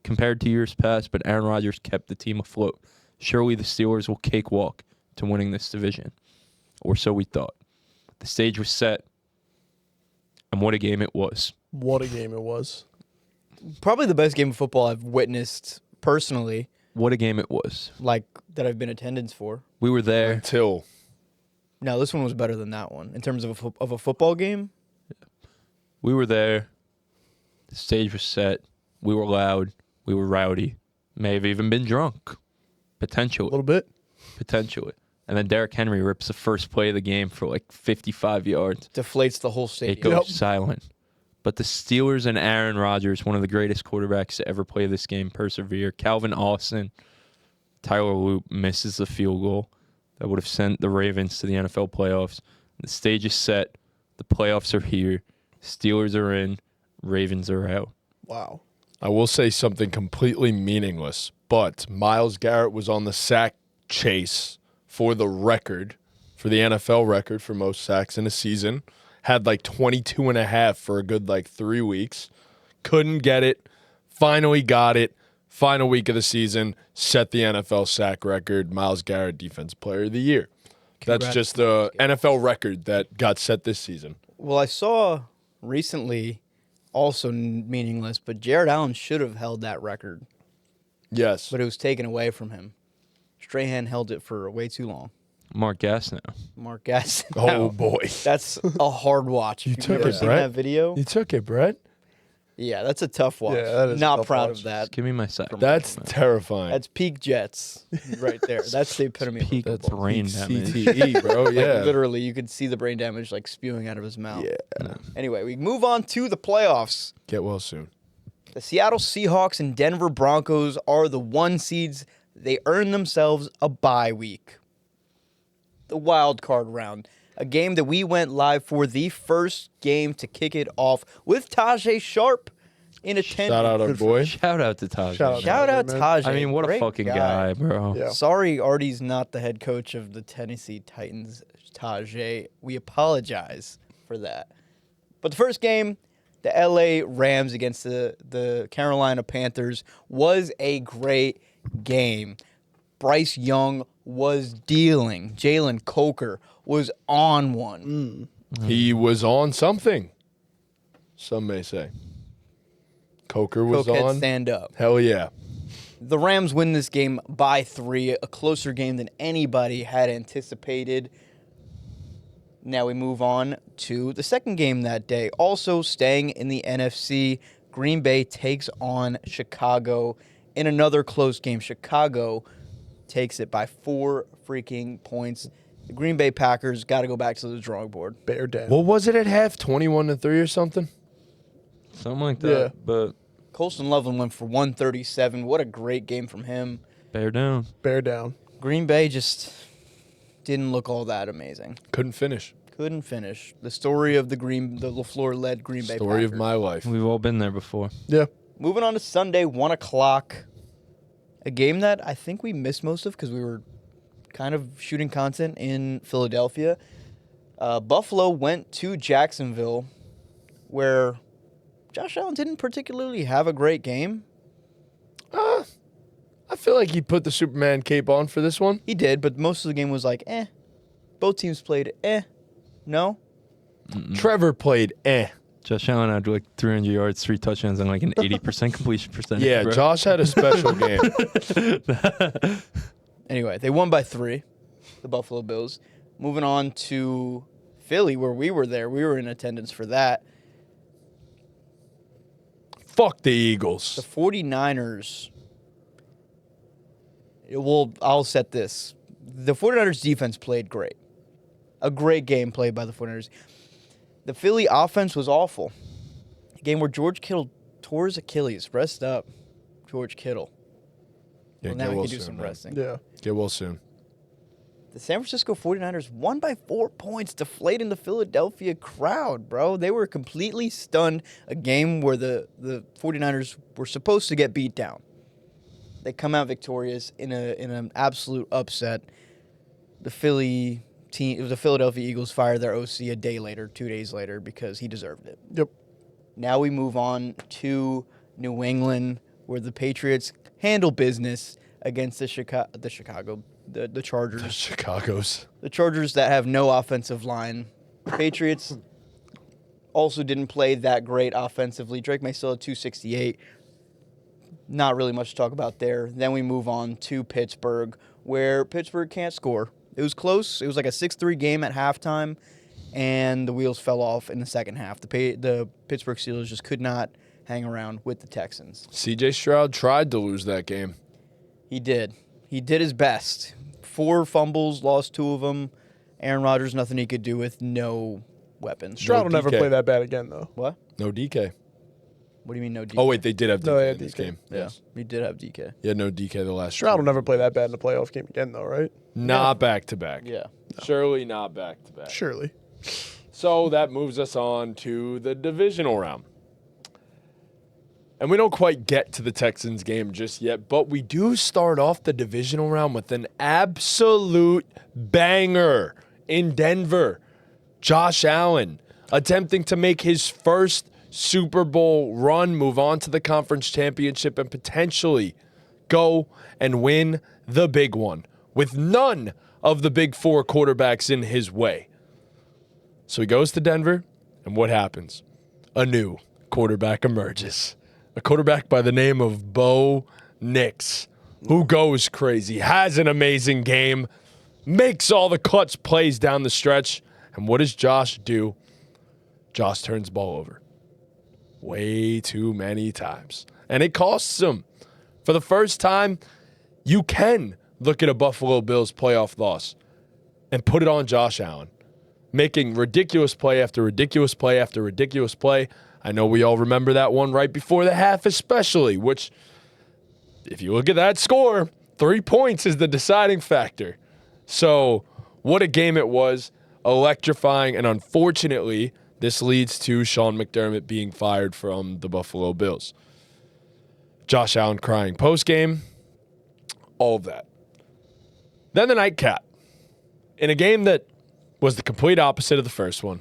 compared to years past, but Aaron Rodgers kept the team afloat. Surely the Steelers will cakewalk to winning this division, or so we thought. The stage was set, and what a game it was. What a game it was. Probably the best game of football I've witnessed personally, What a game it was. like that I've been attendance for. We were there. Until No, this one was better than that one in terms of a football game. We were there. The stage was set. We were loud. We were rowdy. May have even been drunk. Potentially. A little bit. Potentially. And then Derrick Henry rips the first play of the game for like 55 yards. Deflates the whole It stadium. goes silent. But the Steelers and Aaron Rodgers, one of the greatest quarterbacks to ever play this game, persevere. Calvin Austin, Tyler Loop misses the field goal that would have sent the Ravens to the NFL playoffs. The stage is set. The playoffs are here. Steelers are in. Ravens are out. Wow. I will say something completely meaningless, but Myles Garrett was on the sack chase for the record, for the NFL record for most sacks in a season. Had like 22 and a half for a good like 3 weeks. Couldn't get it. Finally got it. Final week of the season, set the NFL sack record. Myles Garrett, Defensive Player of the Year. That's just the NFL record that got set this season. Well, I saw recently, also meaningless, but Jared Allen should have held that record. Yes. but it was taken away from him. Strahan held it for way too long. Mark Gastineau. Mark Gaston. Oh, boy. That's a hard watch. You If you've took never it, seen Brett. that video, You took it, Brett. yeah, that's a tough watch. Yeah, that is a Not tough proud watch. of that. Give me my sack. That's terrifying. That's peak Jets right there. That's the epitome of peak football. brain damage. CTE, bro. Like, Yeah. literally, you could see the brain damage like spewing out of his mouth. Yeah. Anyway, we move on to the playoffs. Get well soon. The Seattle Seahawks and Denver Broncos are the 1 seeds. They earn themselves a bye week. The wild card round. A game that we went live for, the first game to kick it off with Tajay Sharp in attendance. Shout out our boy. Shout out to Taj. Shout out to Shout out man. Tajay. I mean, what a Great fucking guy, bro. Yeah. Sorry, Artie's not the head coach of the Tennessee Titans, Tajay. We apologize for that. But the first game, the LA Rams against the Carolina Panthers, was a great game. Bryce Young was dealing. Jalen Coker was on one. He was on something. Some may say. Coker was Cokehead on. stand up. Hell yeah. The Rams win this game by 3, a closer game than anybody had anticipated. Now we move on to the second game that day. Also staying in the NFC, Green Bay takes on Chicago in another close game. Chicago takes it by 4 freaking points. The Green Bay Packers got to go back to the drawing board. Bear down. What was it at half? 21-3 or something? Something like that. Yeah. But Colston Loveland went for 137. What a great game from him. bear down. Bear down. Green Bay just didn't look all that amazing. Couldn't finish. Couldn't finish. The story of the LaFleur-led Green Bay Story of Packers. my life. We've all been there before. Yeah. Moving on to Sunday, 1 o'clock. A game that I think we missed most of because we were kind of shooting content in Philadelphia. Buffalo went to Jacksonville, where Josh Allen didn't particularly have a great game. I feel like he put the Superman cape on for this one. He did, but most of the game was like, eh. Both teams played, eh. No? Trevor played Josh Allen had like 300 yards, 3 touchdowns, and like an 80% completion percentage. Yeah, bro. Josh had a special game. Anyway, they won by 3, the Buffalo Bills. Moving on to Philly, where we were there. We were in attendance for that. Fuck the The Eagles. 49ers, I'll set this. The 49ers defense played great. A great game played by the 49ers. The Philly offense was awful. A game where George Kittle tore his Achilles. Rest up, George Kittle. Yeah, Well, now get we well can do soon, some man. resting. Yeah. Get well soon. The San Francisco 49ers won by 4 points, deflating the Philadelphia crowd, bro. They were completely stunned. A game where the 49ers were supposed to get beat down. They come out victorious in an absolute upset. The Philadelphia Eagles fired their OC a day later, 2 days later, because he deserved it. Yep. Now we move on to New England, where the Patriots handle business against the Chargers. The Chicago's. The Chargers that have no offensive line. The Patriots also didn't play that great offensively. Drake May still had 268. Not really much to talk about there. Then we move on to Pittsburgh, where Pittsburgh can't score. It was close. It was like a 6-3 game at halftime, and the wheels fell off in the second half. The Pittsburgh Steelers just could not hang around with the Texans. CJ Stroud tried to lose that game. He did. He did his best. 4 fumbles, lost 2 of them. Aaron Rodgers, nothing he could do with no weapons. Stroud will never DK. play that bad again, though. What? No DK. What do you mean no DK? Oh, wait, they did have DK No, they had in this DK. game. Yeah, Yes. he did have DK. Yeah, no DK the last Stroud two. will never play that bad in a playoff game again, though, right? Not back-to-back. Yeah. Surely not back-to-back. Surely. So that moves us on to the divisional round. And we don't quite get to the Texans game just yet, but we do start off the divisional round with an absolute banger in Denver. Josh Allen attempting to make his first Super Bowl run, move on to the conference championship, and potentially go and win the big one with none of the big 4 quarterbacks in his way. So he goes to Denver, and what happens? A new quarterback emerges. A quarterback by the name of Bo Knicks, who goes crazy, has an amazing game, makes all the clutch plays down the stretch. And what does Josh do? Josh turns the ball over way too many times. And it costs him. For the first time, you can look at a Buffalo Bills playoff loss and put it on Josh Allen, making ridiculous play after ridiculous play after ridiculous play. I know we all remember that one right before the half especially, which, if you look at that score, 3 points is the deciding factor. So what a game it was, electrifying, and unfortunately, this leads to Sean McDermott being fired from the Buffalo Bills. Josh Allen crying post-game, all of that. Then the nightcap. In a game that was the complete opposite of the first one,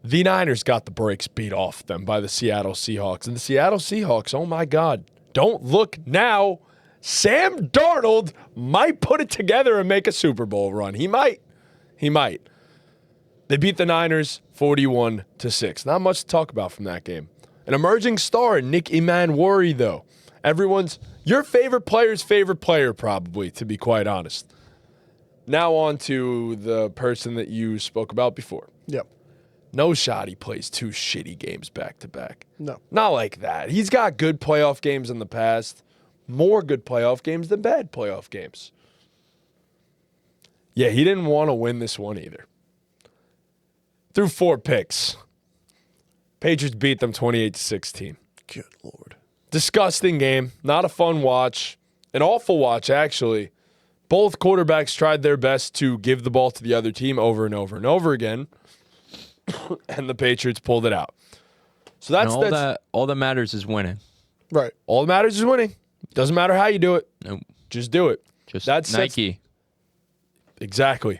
the Niners got the brakes beat off them by the Seattle Seahawks. And the Seattle Seahawks, oh my God, don't look now. Sam Darnold might put it together and make a Super Bowl run. He might. They beat the Niners 41-6. Not much to talk about from that game. An emerging star in Nick Emmanwori, though. Your favorite player's favorite player, probably, to be quite honest. Now on to the person that you spoke about before. Yep. No shot he plays 2 shitty games back to back. No. Not like that. He's got good playoff games in the past. More good playoff games than bad playoff games. Yeah, he didn't want to win this one either. Threw 4 picks. Patriots beat them 28-16. Good Lord. Disgusting game. Not a fun watch. An awful watch, actually. Both quarterbacks tried their best to give the ball to the other team over and over and over again. And the Patriots pulled it out. So all that matters is winning. Right. All that matters is winning. Doesn't matter how you do it. Nope. Just do it. That's Nike. Exactly.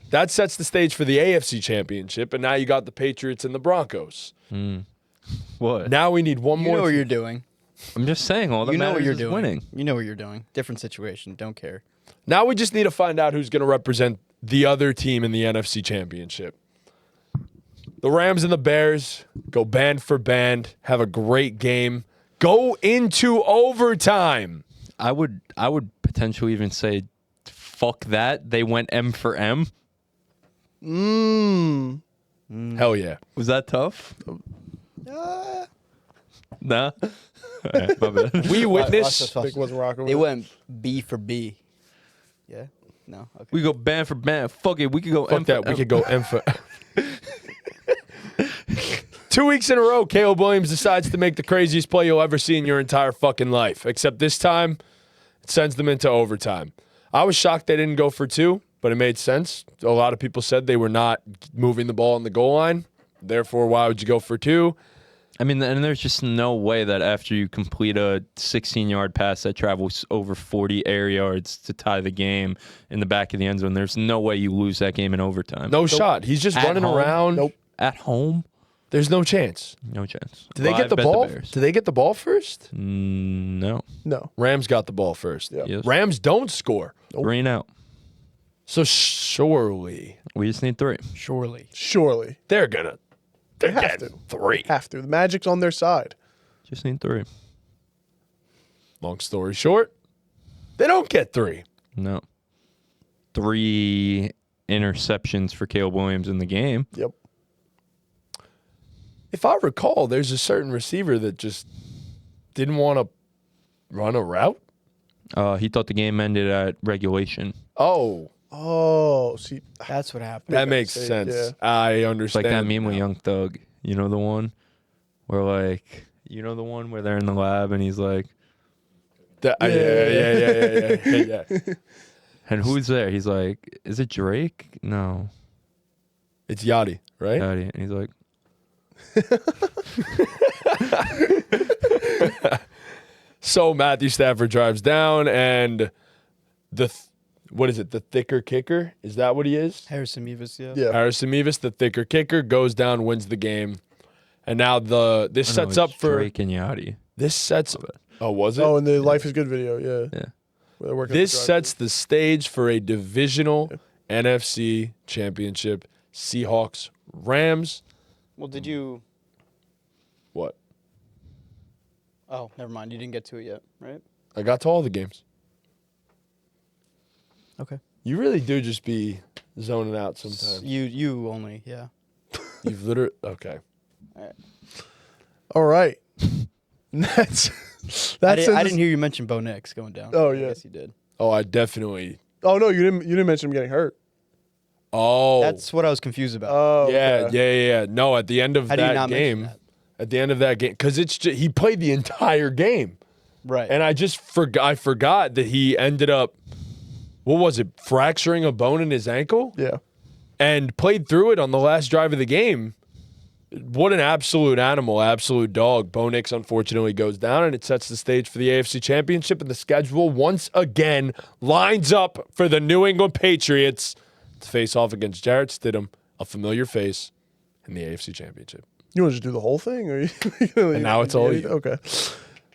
That sets the stage for the AFC Championship, and now you got the Patriots and the Broncos. What? Now we need one You more. know what you're doing. I'm just saying, all that You know what matters you're is doing. winning. You know what you're doing. Different situation. Don't care. Now we just need to find out who's going to represent the other team in the NFC Championship. The Rams and the Bears go band for band, have a great game, go into overtime. I would potentially even say, fuck that. They went M for M. Hell yeah. Was that tough? Nah. All right, my bad. We witnessed. Vic wasn't rocking with They it. went B for B. Yeah? No? Okay. We go band for band. Fuck it. We could go M Fuck that. for We M. could go M for 2 weeks in a row, Caleb Williams decides to make the craziest play you'll ever see in your entire fucking life. Except this time, it sends them into overtime. I was shocked they didn't go for 2, but it made sense. A lot of people said they were not moving the ball on the goal line. Therefore, why would you go for 2? I mean, and there's just no way that after you complete a 16-yard pass that travels over 40 air yards to tie the game in the back of the end zone, there's no way you lose that game in overtime. No shot. He's just At running home? around. Nope. At home? There's no chance. No chance. Did they Well, get I the bet ball? Bears. Did they get the ball first? No. No. Rams got the ball first. Yeah. Yes. Rams don't score. 3 and out. So surely We just need 3. Surely. Surely. they're gonna They have get to. 3. Have to. The Magic's on their side. Just need 3. Long story short, they don't get 3. No. 3 interceptions for Caleb Williams in the game. Yep. If I recall, there's a certain receiver that just didn't want to run a route. He thought the game ended at regulation. Oh, Oh, see. That's what happened. that makes say, sense. yeah. I It's understand. like that meme with Young Thug. You know the one where the one where they're in the lab and he's like, Yeah. and who's there? He's like, is it Drake? No. It's Yachty, right? Daddy. And he's like, So Matthew Stafford drives down, and what is it? The thicker kicker? Is that what he is? Harrison Mevis, yeah. Yeah. Harrison Mevis, the thicker kicker, goes down, wins the game, and now this sets up for Drake and Yachty. this sets. Oh, was it? Oh, in the Life is Good video, yeah. Yeah. Where they're working This at the sets the stage for a divisional NFC championship. Seahawks, Rams. Well, did you... What? Oh, never mind. You didn't get to it yet, right? I got to all the games. Okay. You really do just be zoning out sometimes. You only, yeah. You've literally okay. All right. That's I didn't hear you mention Bo Nix going down. Oh, I yeah. guess you did. Oh, I definitely. Oh no, you didn't mention him getting hurt. Oh, That's what I was confused about. Oh yeah, okay. yeah. No, at the end of How do you that not mention game, that? at the end of that game, because it's just, he played the entire game, Right. and I just I forgot that he ended up, what was it, fracturing a bone in his ankle, Yeah. and played through it on the last drive of the game. What an absolute animal, absolute dog. Bo Nix unfortunately goes down, and it sets the stage for the AFC Championship, and the schedule once again lines up for the New England Patriots to face off against Jarrett Stidham, a familiar face, in the AFC Championship. You want to just do the whole thing, or And now it's all you. Okay.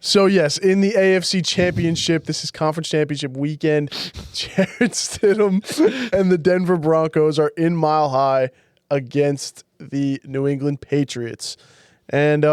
So yes, in the AFC Championship, this is Conference Championship weekend. Jarrett Stidham and the Denver Broncos are in Mile High against the New England Patriots, and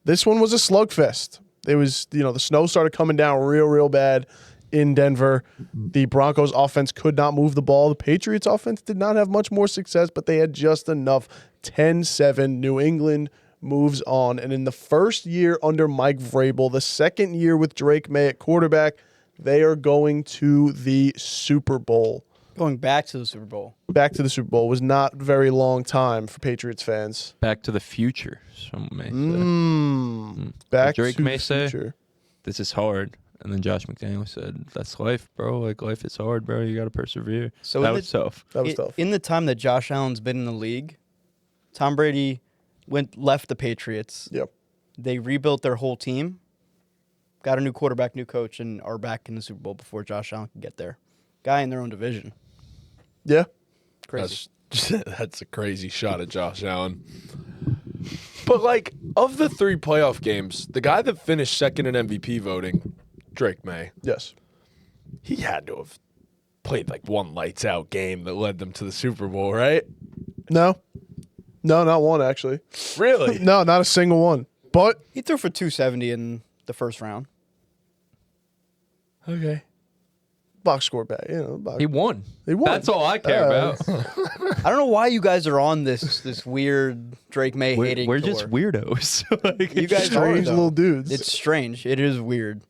this one was a slugfest. It was, the snow started coming down real bad in Denver. The Broncos offense could not move the ball. The Patriots offense did not have much more success, but they had just enough. 10-7, New England moves on. And in the first year under Mike Vrabel, the second year with Drake May at quarterback, they are going to the Super Bowl. Going back to the Super Bowl. Back to the Super Bowl was not a very long time for Patriots fans. Back to the future, some may say. Back Drake to may the say, future. this is hard. And then Josh McDaniel said, that's life, bro. Like, life is hard, bro. You got to persevere. So that in was tough. That was tough. In the time that Josh Allen's been in the league, Tom Brady left the Patriots. Yep. They rebuilt their whole team, got a new quarterback, new coach, and are back in the Super Bowl before Josh Allen can get there. Guy in their own division. Yeah. Crazy. That's a crazy shot at Josh Allen. But, like, of the 3 playoff games, the guy that finished second in MVP voting, Drake May, Yes. he had to have played, like, one lights-out game that led them to the Super Bowl, right? No. No, not one, actually. Really? No, not a single one. But He threw for 270 in the first round. Okay. box score back. He won. He won. That's all I care about. I don't know why you guys are on this weird Drake May hating We're tour. just weirdos. Like, You guys are, strange though. little dudes. It's strange. It is weird.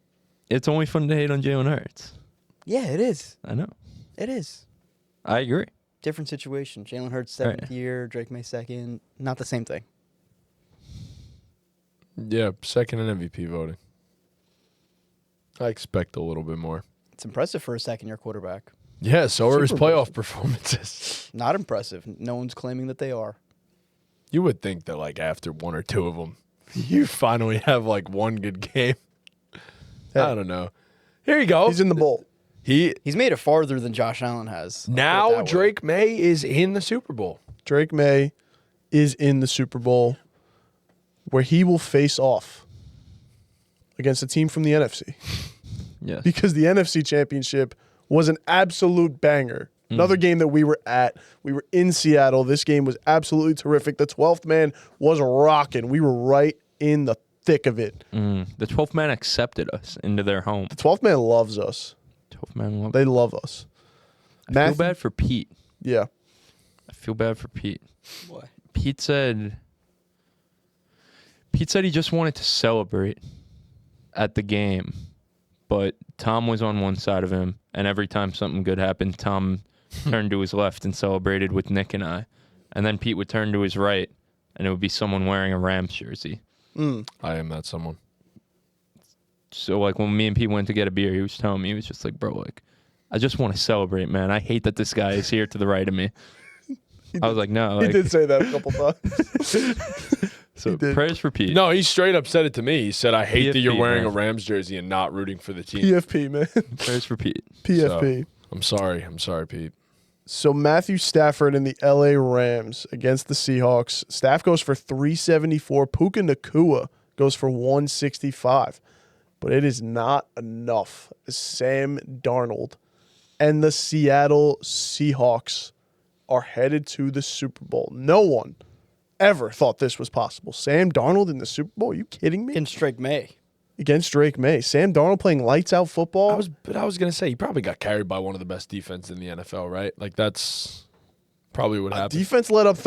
it's only fun to hate on Jalen Hurts. Yeah, it is. I know. It is. I agree. Different situation. Jalen Hurts Right. 7th year, Drake May 2nd. Not the same thing. Yeah, second in MVP voting. I expect a little bit more. It's impressive for a second-year quarterback. Yeah, so are his Super playoff performances. Not impressive. No one's claiming that they are. You would think that, like, after one or two of them, you finally have, like, one good game. Yeah. I don't know. Here you go. He's in the bowl. He's made it farther than Josh Allen has. I'll put it Now that way. Drake May is in the Super Bowl. Drake May is in the Super Bowl, where he will face off against a team from the NFC. Yes. Because the NFC Championship was an absolute banger. Another game that we were at. We were in Seattle. This game was absolutely terrific. The 12th man was rocking. We were right in the thick of it. The 12th man accepted us into their home. The 12th man loves us. 12th man loved. They love us. I feel bad for Pete. Yeah. I feel bad for Pete. Why? Pete said he just wanted to celebrate at the game, but Tom was on one side of him, and every time something good happened, Tom turned to his left and celebrated with Nick and I. And then Pete would turn to his right, and it would be someone wearing a Rams jersey. I am that someone. So, like, when me and Pete went to get a beer, he was telling me, he was just like, bro, like, I just want to celebrate, man. I hate that this guy is here to the right of me. I was like, no. He Like, did say that a couple times. so did. prayers for Pete. No, he straight up said it to me. He said, I hate that you're PFP, wearing man. a Rams jersey and not rooting for the team. PFP, man. Prayers for Pete. PFP. I'm sorry. I'm sorry, Pete. So Matthew Stafford and the LA Rams against the Seahawks. Staff goes for 374. Puka Nacua goes for 165. But it is not enough. Sam Darnold and the Seattle Seahawks are headed to the Super Bowl. No one ever thought this was possible. Sam Darnold in the Super Bowl? Are you kidding me? Against Drake May. against Drake May. Sam Darnold playing lights out football. I was gonna say he probably got carried by one of the best defenses in the NFL, right? Like that's probably what happened. Defense let up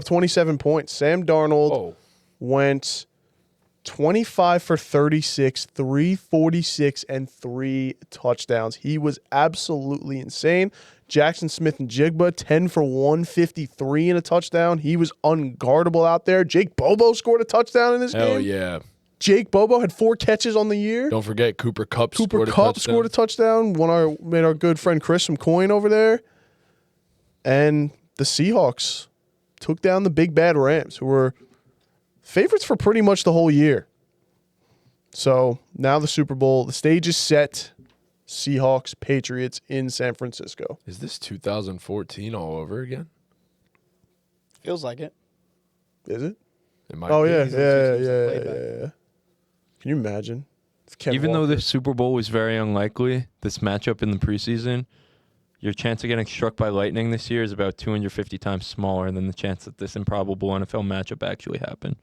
27 points. Sam Darnold went 25 for 36, 346, and 3 touchdowns. He was absolutely insane. Jackson Smith and Jigba, 10 for 153 and a touchdown. He was unguardable out there. Jake Bobo scored a touchdown in this game. Hell yeah. Jake Bobo had 4 catches on the year. Don't forget Cooper Kupp scored a touchdown. Made our good friend Chris some coin over there. And the Seahawks took down the big bad Rams, who were favorites for pretty much the whole year. So now the Super Bowl, the stage is set. Seahawks, Patriots in San Francisco. Is this 2014 all over again? Feels like it. Is it? It might Oh, be. yeah. Can you imagine? Even though this Super Bowl was very unlikely, this matchup in the preseason, your chance of getting struck by lightning this year is about 250 times smaller than the chance that this improbable NFL matchup actually happened.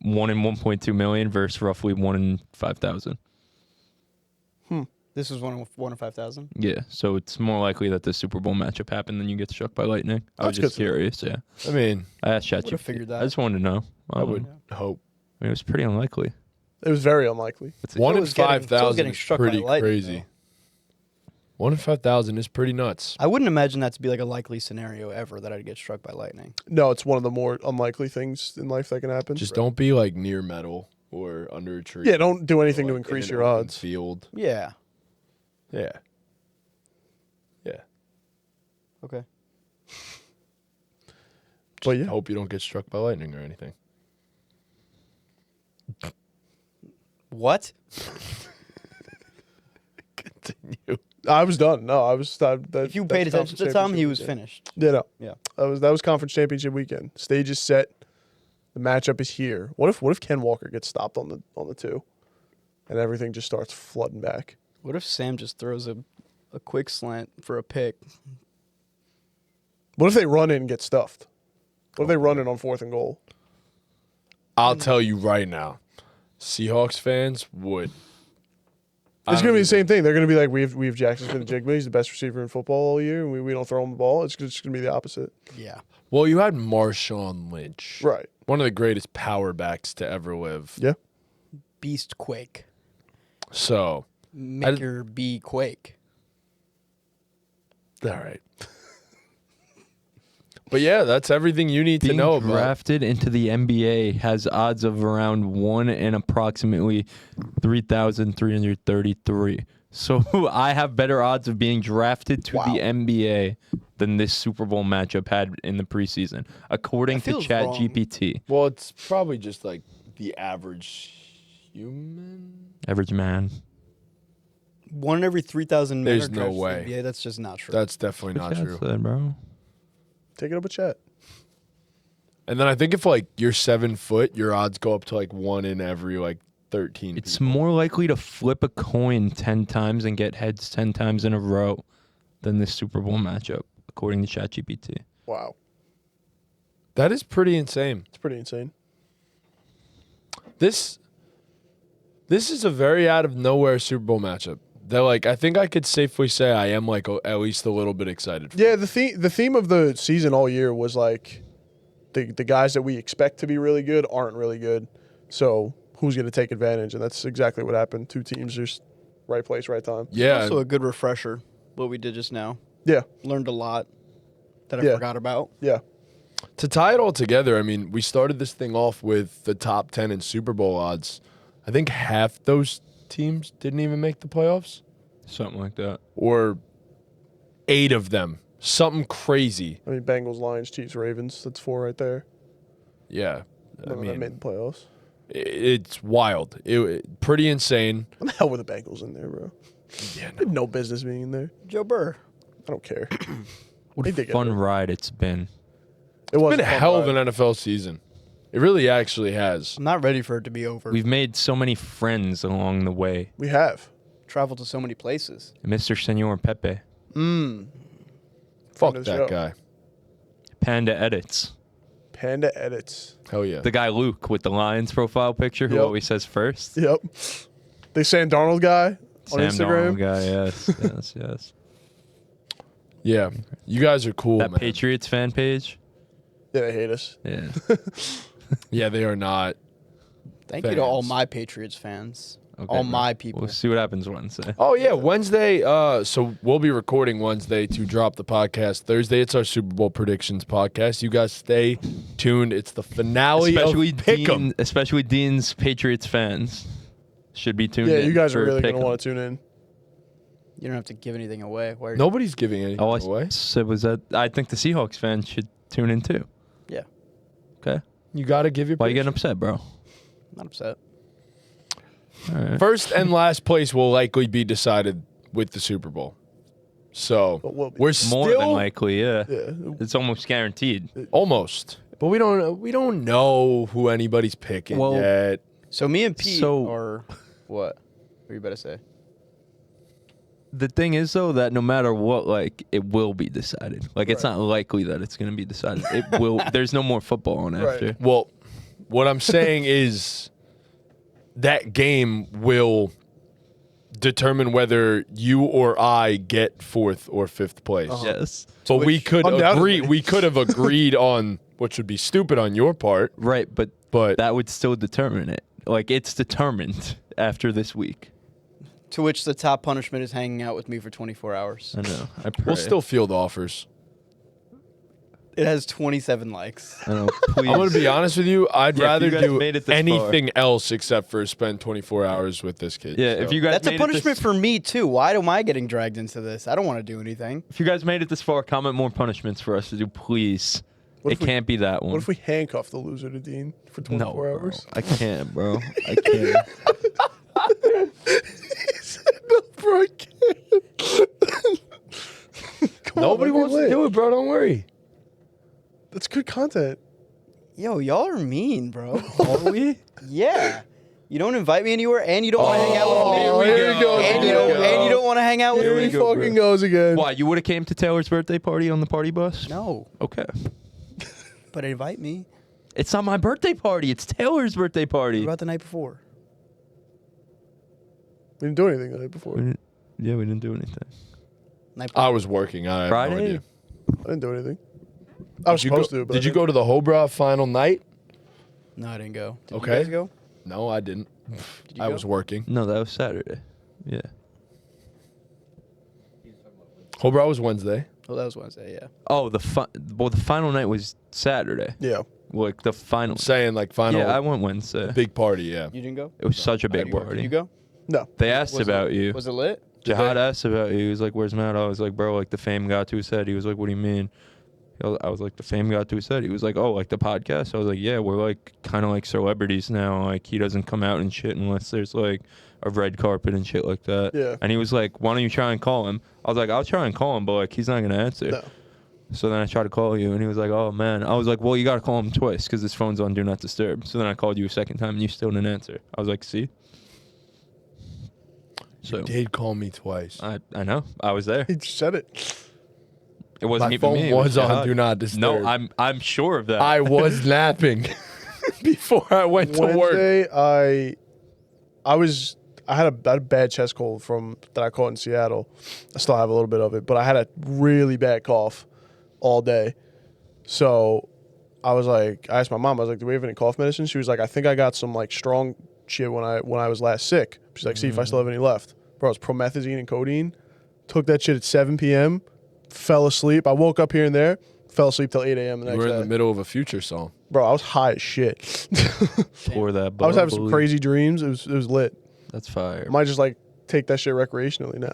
1 in 1.2 million versus roughly 1 in 5,000. This was one in 5,000. Yeah, so it's more likely that the Super Bowl matchup happened than you get struck by lightning. I was That's just curious, yeah. I mean, I asked ChatGPT. Would've figured that. I just wanted to know. I would hope. I mean, it was pretty unlikely. It was very unlikely. 1 in was getting- 5,000 getting is struck by pretty lightning, crazy. 1 in 5,000 is pretty nuts. I wouldn't imagine that to be like a likely scenario ever that I'd get struck by lightning. No, it's one of the more unlikely things in life that can happen. Just don't be like near metal or under a tree. Yeah, don't do anything or, to like, increase in an your open odds. Field. Yeah. Yeah. Yeah. Okay. But yeah, Hope you don't get struck by lightning or anything. What? Continue. I was done. No, I was. If you paid attention to Tom, he was finished. Yeah, no. Yeah. That was conference championship weekend. Stage is set. The matchup is here. What if Ken Walker gets stopped on the 2, and everything just starts flooding back? What if Sam just throws a quick slant for a pick? What if they run in and get stuffed? What if they run in on 4th and goal? I'll tell you right now, Seahawks fans would. It's going to be the same thing. They're going to be like, we have Jackson Smith-Jigba. He's the best receiver in football all year, and we don't throw him the ball. It's just going to be the opposite. Yeah. Well, you had Marshawn Lynch. Right. One of the greatest power backs to ever live. Yeah. Beast Quake. So, Maker B Quake. all right. But yeah, that's everything you need to Being know about. drafted into the NBA has odds of around 1 in approximately 3,333. So I have better odds of being drafted to the NBA than this Super Bowl matchup had in the preseason, according to feels wrong. ChatGPT. Well, it's probably just like the average human. Average man. 1 in every 3,000 men There's are no drafted to the way. NBA. That's just not true. That's definitely not Chat true. said, bro. Take it up with chat. And then I think if like you're 7 foot, your odds go up to like 1 in every like 13. It's people. more likely to flip a coin 10 times and get heads 10 times in a row than this Super Bowl matchup, according to ChatGPT. Wow. That is pretty insane. It's pretty insane. This is a very out of nowhere Super Bowl matchup. That like I think I could safely say I am like at least a little bit excited for. Yeah, the theme of the season all year was like the guys that we expect to be really good aren't really good. So who's going to take advantage? And that's exactly what happened. 2 teams, just right place, right time. Yeah. Also a good refresher, what we did just now. Yeah, Learned a lot that I Yeah. forgot about. yeah. To tie it all together, I mean, we started this thing off with the top 10 in Super Bowl odds. I think half those teams didn't even make the playoffs, Something like that. or 8 of them. Something crazy. I mean, Bengals, Lions, Chiefs, Ravens. That's 4 right there. Yeah. I None of them made mean, the playoffs. it's wild. Pretty insane. What the hell were the Bengals in there, bro? Yeah, They had no business being in there. Joe Burr. I don't care. What They a did get fun hurt. ride it's been. It was It's been a fun hell of ride. an NFL season. It really actually has. I'm not ready for it to be over. We've made so many friends along the way. We have. traveled to so many places. Mr. Senor Pepe. Fuck Friend of the that show. guy. Panda Edits. Panda edits. Hell yeah. The guy Luke with the Lions profile picture who Yep. always says first. Yep. The Sam Darnold guy on Sam Instagram. Darnold guy, yes. Yeah. You guys are cool, That man. Patriots fan page. Yeah, they hate us. Yeah. Yeah, they are not. Thank you to all Fans. my Patriots fans. Okay, all bro. my people. We'll see what happens Wednesday. Oh yeah, Wednesday. So we'll be recording Wednesday to drop the podcast. Thursday, it's our Super Bowl predictions podcast. You guys stay tuned. It's the finale Especially of Pick'em. especially Dean's Patriots fans should be tuned Yeah, in. you guys are for really going Pick'em. to want to tune in. You don't have to give anything away. Why are you- Nobody's giving anything All I away. said was that I think the Seahawks fans should tune in too. Yeah, Okay. You got to give your. Why you getting prediction. upset, bro? not upset. All right. First and last place will likely be decided with the Super Bowl. So But we'll be. we're More still than likely, yeah. Yeah. It's almost guaranteed. almost, but we don't know who anybody's picking Well, yet. So me and Pete So- are what? What are you about to say? The thing is, though, that no matter what, like, it will be decided. Like, it's not likely that it's going to be decided. It will. There's no more football on Right. after. Well, what I'm saying is that game will determine whether you or I get 4th or 5th place. Yes. But we could Undoubtedly. agree. We could have agreed on, which would be stupid on your part. Right, but But that would still determine it. Like, it's determined after this week. To which the top punishment is hanging out with me for 24 hours. I know. I pray. we'll still field offers. It has 27 likes. I know. Please. I'm gonna be honest with you. I'd Yeah, if rather you guys do made it this anything else except for spend 24 hours with this kid. Yeah, So. if you guys That's a made punishment it this, for me too. Why am I getting dragged into this? I don't want to do anything. if you guys made it this far, comment more punishments for us to do, please. What It if we- can't be that one. What if we handcuff the loser to Dean for 24 no, bro. hours? I can't, bro. I can't. No, bro, I can't. Come Nobody on, wants to do it, bro. Don't worry. That's good content. Yo, y'all are mean, bro. Are we? Yeah. You don't invite me anywhere, and you don't want to hang out with me. Oh, here we go. And you don't want to hang out with Here me. he fucking goes again. Why? You would have came to Taylor's birthday party on the party bus? No, Okay. but invite me. It's not my birthday party. It's Taylor's birthday What party. about the night before? We didn't do anything the night before. We didn't do anything. Night before. I was working. I have no Friday? idea. I didn't do anything. I was Did you supposed go, to. But did you go to the Hobra final night? No, I didn't go. Did Okay. you guys go? No, I didn't. Did you I go? was working. No, that was Saturday. Yeah. Hobra was Wednesday. Oh, that was Wednesday. Yeah. Oh, the final night was Saturday. Yeah. Like the final. I'm saying like final Yeah, I went Wednesday. big party. Yeah. You didn't go? It was such a big Did you party. go? No. They asked Was about it, you. Was it lit? Jihad asked about you. He was like, "Where's Matt?" I was like, "Bro, like the fame got to his head." He was like, "What do you mean?" I was like, "The fame got to his head." He was like, "Oh, like the podcast?" I was like, "Yeah, we're like kind of like celebrities now. Like he doesn't come out and shit unless there's like a red carpet and shit like that." Yeah. And he was like, "Why don't you try and call him?" I was like, "I'll try and call him, but like he's not gonna answer." No. So then I tried to call you, and he was like, "Oh man." I was like, "Well, you gotta call him twice because his phone's on Do Not Disturb." So then I called you a second time, and you still didn't answer. I was like, "See." So You did call me twice. I know I was there. He just said it. It wasn't My even phone me. It was on Jihad. Do Not Disturb. No, I'm sure of that. I was napping before I went to work. Wednesday, I had a bad chest cold from that I caught in Seattle. I still have a little bit of it, but I had a really bad cough all day. So I was like, I asked my mom, I was like, "Do we have any cough medicine?" She was like, "I think I got some like strong shit when I was last sick." She's like, "See if I still have any left." Bro, it's promethazine and codeine. Took that shit at 7 p.m. Fell asleep. I woke up here and there. Fell asleep till 8 a.m. the You next were in day. the middle of a Future song. Bro, I was high as shit. Pour that. I was having some bubbly. crazy dreams. It was lit. That's fire. I might just like take that shit recreationally now.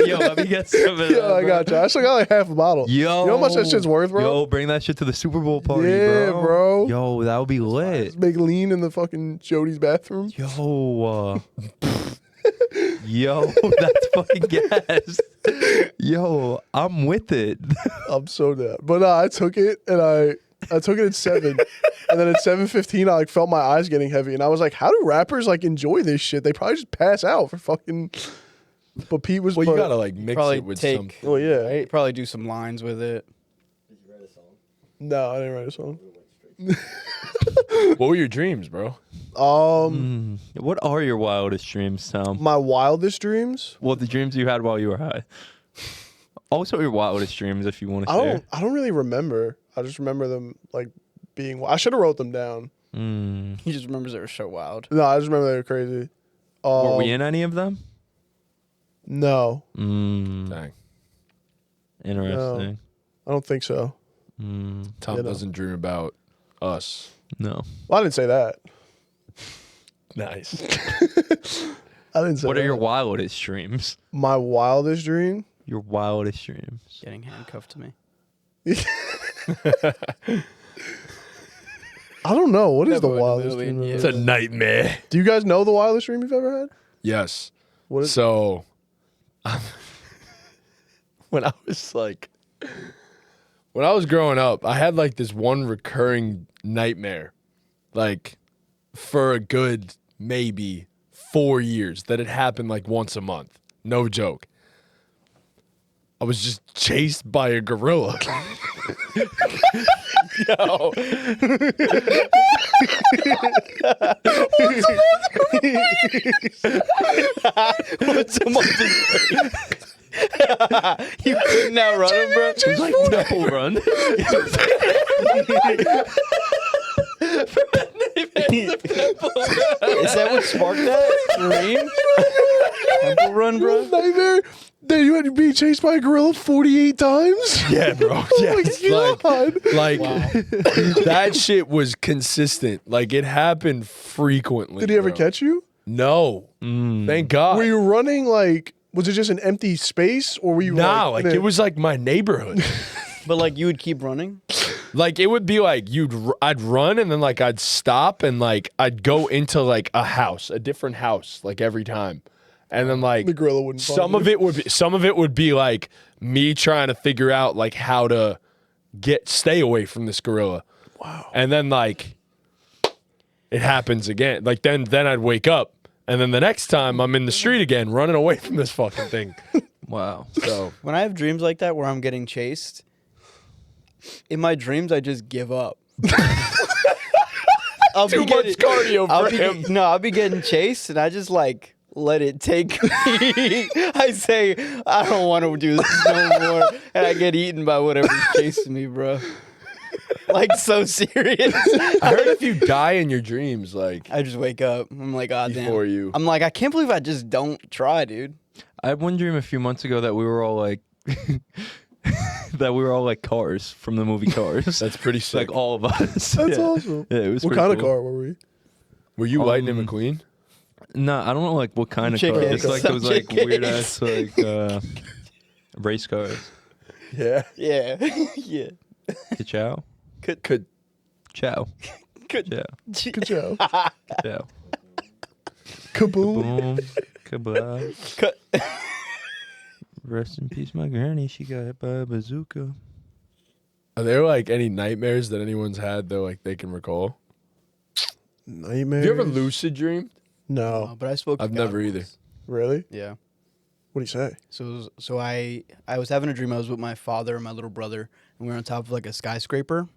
Yo, let me get some of that. Yeah, I got you. I still got like half a bottle. Yo, You know how much that shit's worth, bro? Yo, bring that shit to the Super Bowl party, Yeah, bro. Yo, that would be lit. This big lean in the fucking Jody's bathroom. Yo, yo, that's fucking gas. Yo, I'm with it. I'm so down. But I took it and I took it at 7. And then at 7:15 I like felt my eyes getting heavy and I was like, how do rappers like enjoy this shit? They probably just pass out for fucking. But Pete was Well, you but- gotta like mix Probably it with take- something. Oh yeah. Right? Probably do some lines with it. No, I didn't write a song. What were your dreams, bro? What are your wildest dreams, Tom? My wildest dreams. Well, the dreams you had while you were high. Also, your wildest dreams, if you want to share. I don't really remember. I just remember them like being. I should have wrote them down. He just remembers they were so wild. No, I just remember they were crazy. Were we in any of them? No, Dang. Interesting. I don't think so. Tom You know. doesn't dream about us. No. Well, I didn't say that. Nice. I didn't say. What are your that. wildest dreams? My wildest dream? Your wildest dreams. Getting handcuffed to me. I don't know. What is Never the in a wildest million dream? years. Ever It's a nightmare. Do you guys know the wildest dream you've ever had? Yes. What is? So, when I was growing up, I had like this one recurring nightmare, like for a good maybe 4 years that it happened like once a month. No joke. I was just chased by a gorilla. Yo. What's a month? You couldn't outrun him, bro. It's like Temple Run. Is that what sparked that dream? Temple Run, bro. Nightmare that you had to be chased by a gorilla 48 times? Yeah, bro. Yes. Oh my God. Like that shit was consistent. Like it happened frequently. Did he ever bro. catch you? No. Thank God. Were you running like, was it just an empty space or were you Nah, like like it was like my neighborhood. But like you would keep running. Like it would be like I'd run and then like I'd stop and like I'd go into like a different house like every time. And then like the gorilla wouldn't find some you? of it would be like me trying to figure out like how to stay away from this gorilla. Wow. And then like it happens again. Like then I'd wake up and then the next time I'm in the street again running away from this fucking thing. Wow. So When I have dreams like that where I'm getting chased, in my dreams I just give up. I'll too much cardio for him. I'll be getting chased and I just like let it take me. I say I don't want to do this no more, and I get eaten by whatever's chasing me, bro. Like so serious. I heard if you die in your dreams, like I just wake up. I'm like, God damn. before you. I'm like, I can't believe I just don't try, dude. I had one dream a few months ago that we were all like Cars from the movie Cars. That's pretty sick. Like all of us. That's Yeah. awesome. Yeah, it was What pretty kind of cool. car were we? Were you Lightning McQueen? No, I don't know like what kind of car. Chickens. It's like Some those like chickens. weird ass like race cars. Yeah. Yeah. Yeah. Ka-chow. Could Chow. Good. Chow. Good job. Chow. Kaboom. Boom. Kablah. Cut. Rest in peace, my granny. She got hit by a bazooka. Are there like any nightmares that anyone's had that like they can recall? Nightmares. Have you ever lucid dreamed? No. But I spoke. to I've God never either. once. Really? Yeah. What do you say? So I was having a dream. I was with my father and my little brother, and we were on top of like a skyscraper.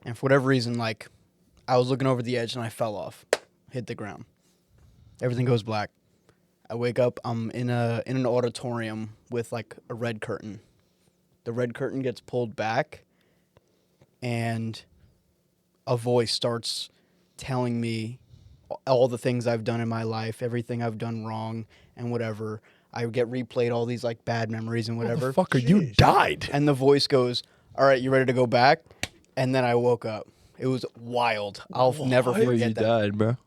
And for whatever reason, like I was looking over the edge and I fell off, hit the ground. Everything goes black. I wake up. I'm in an auditorium with like a red curtain. The red curtain gets pulled back, and a voice starts telling me all the things I've done in my life, everything I've done wrong, and whatever. I get replayed all these like bad memories and whatever. Fucker, you died. And the voice goes, "All right, you ready to go back?" And then I woke up. It was wild. I'll never You forget that. died, bro.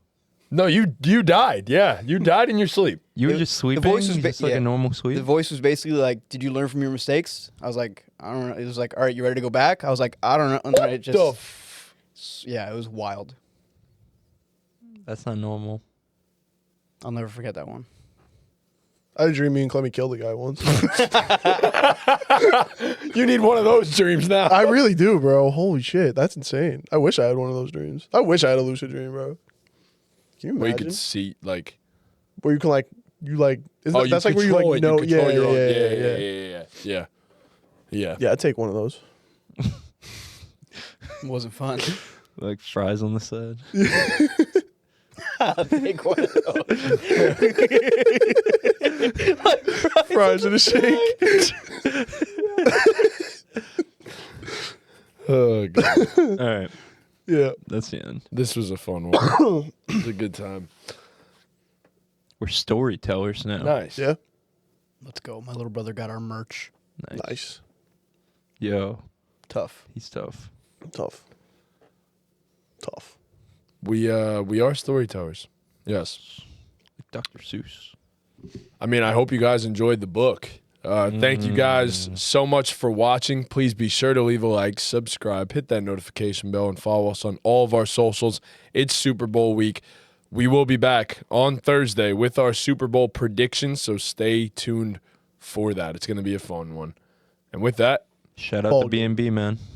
No, you died. Yeah, you died in your sleep. You were It- just the sweeping, voice was just like yeah. a normal sweep. The voice was basically like, "Did you learn from your mistakes?" I was like, "I don't know." It was like, "All right, you ready to go back?" I was like, "I don't know." And then it just, yeah, it was wild. That's not normal. I'll never forget that one. I had a dream me and Clemmy killed a guy once. You need one of those dreams now. I really do, bro. Holy shit. That's insane. I wish I had one of those dreams. I wish I had a lucid dream, bro. Can you Where you imagine? could see like. Where you can like, isn't Oh, that, that's like where you like know. control your own. Yeah. Yeah. Yeah, I'd take one of those. It wasn't fun. Like fries on the side. Take one of those. Fries in a shake. Oh, God. All right. Yeah. That's the end. This was a fun one. It was a good time. We're storytellers now. Nice. Yeah. Let's go. My little brother got our merch. Nice. Yo, Tough. he's tough. Tough. We are storytellers. Yes. Like Dr. Seuss. I mean, I hope you guys enjoyed the book. Thank you guys so much for watching. Please be sure to leave a like, subscribe, hit that notification bell, and follow us on all of our socials. It's Super Bowl week. We will be back on Thursday with our Super Bowl predictions, so stay tuned for that. It's going to be a fun one. And with that, Shout out to BallGame. B&B, man.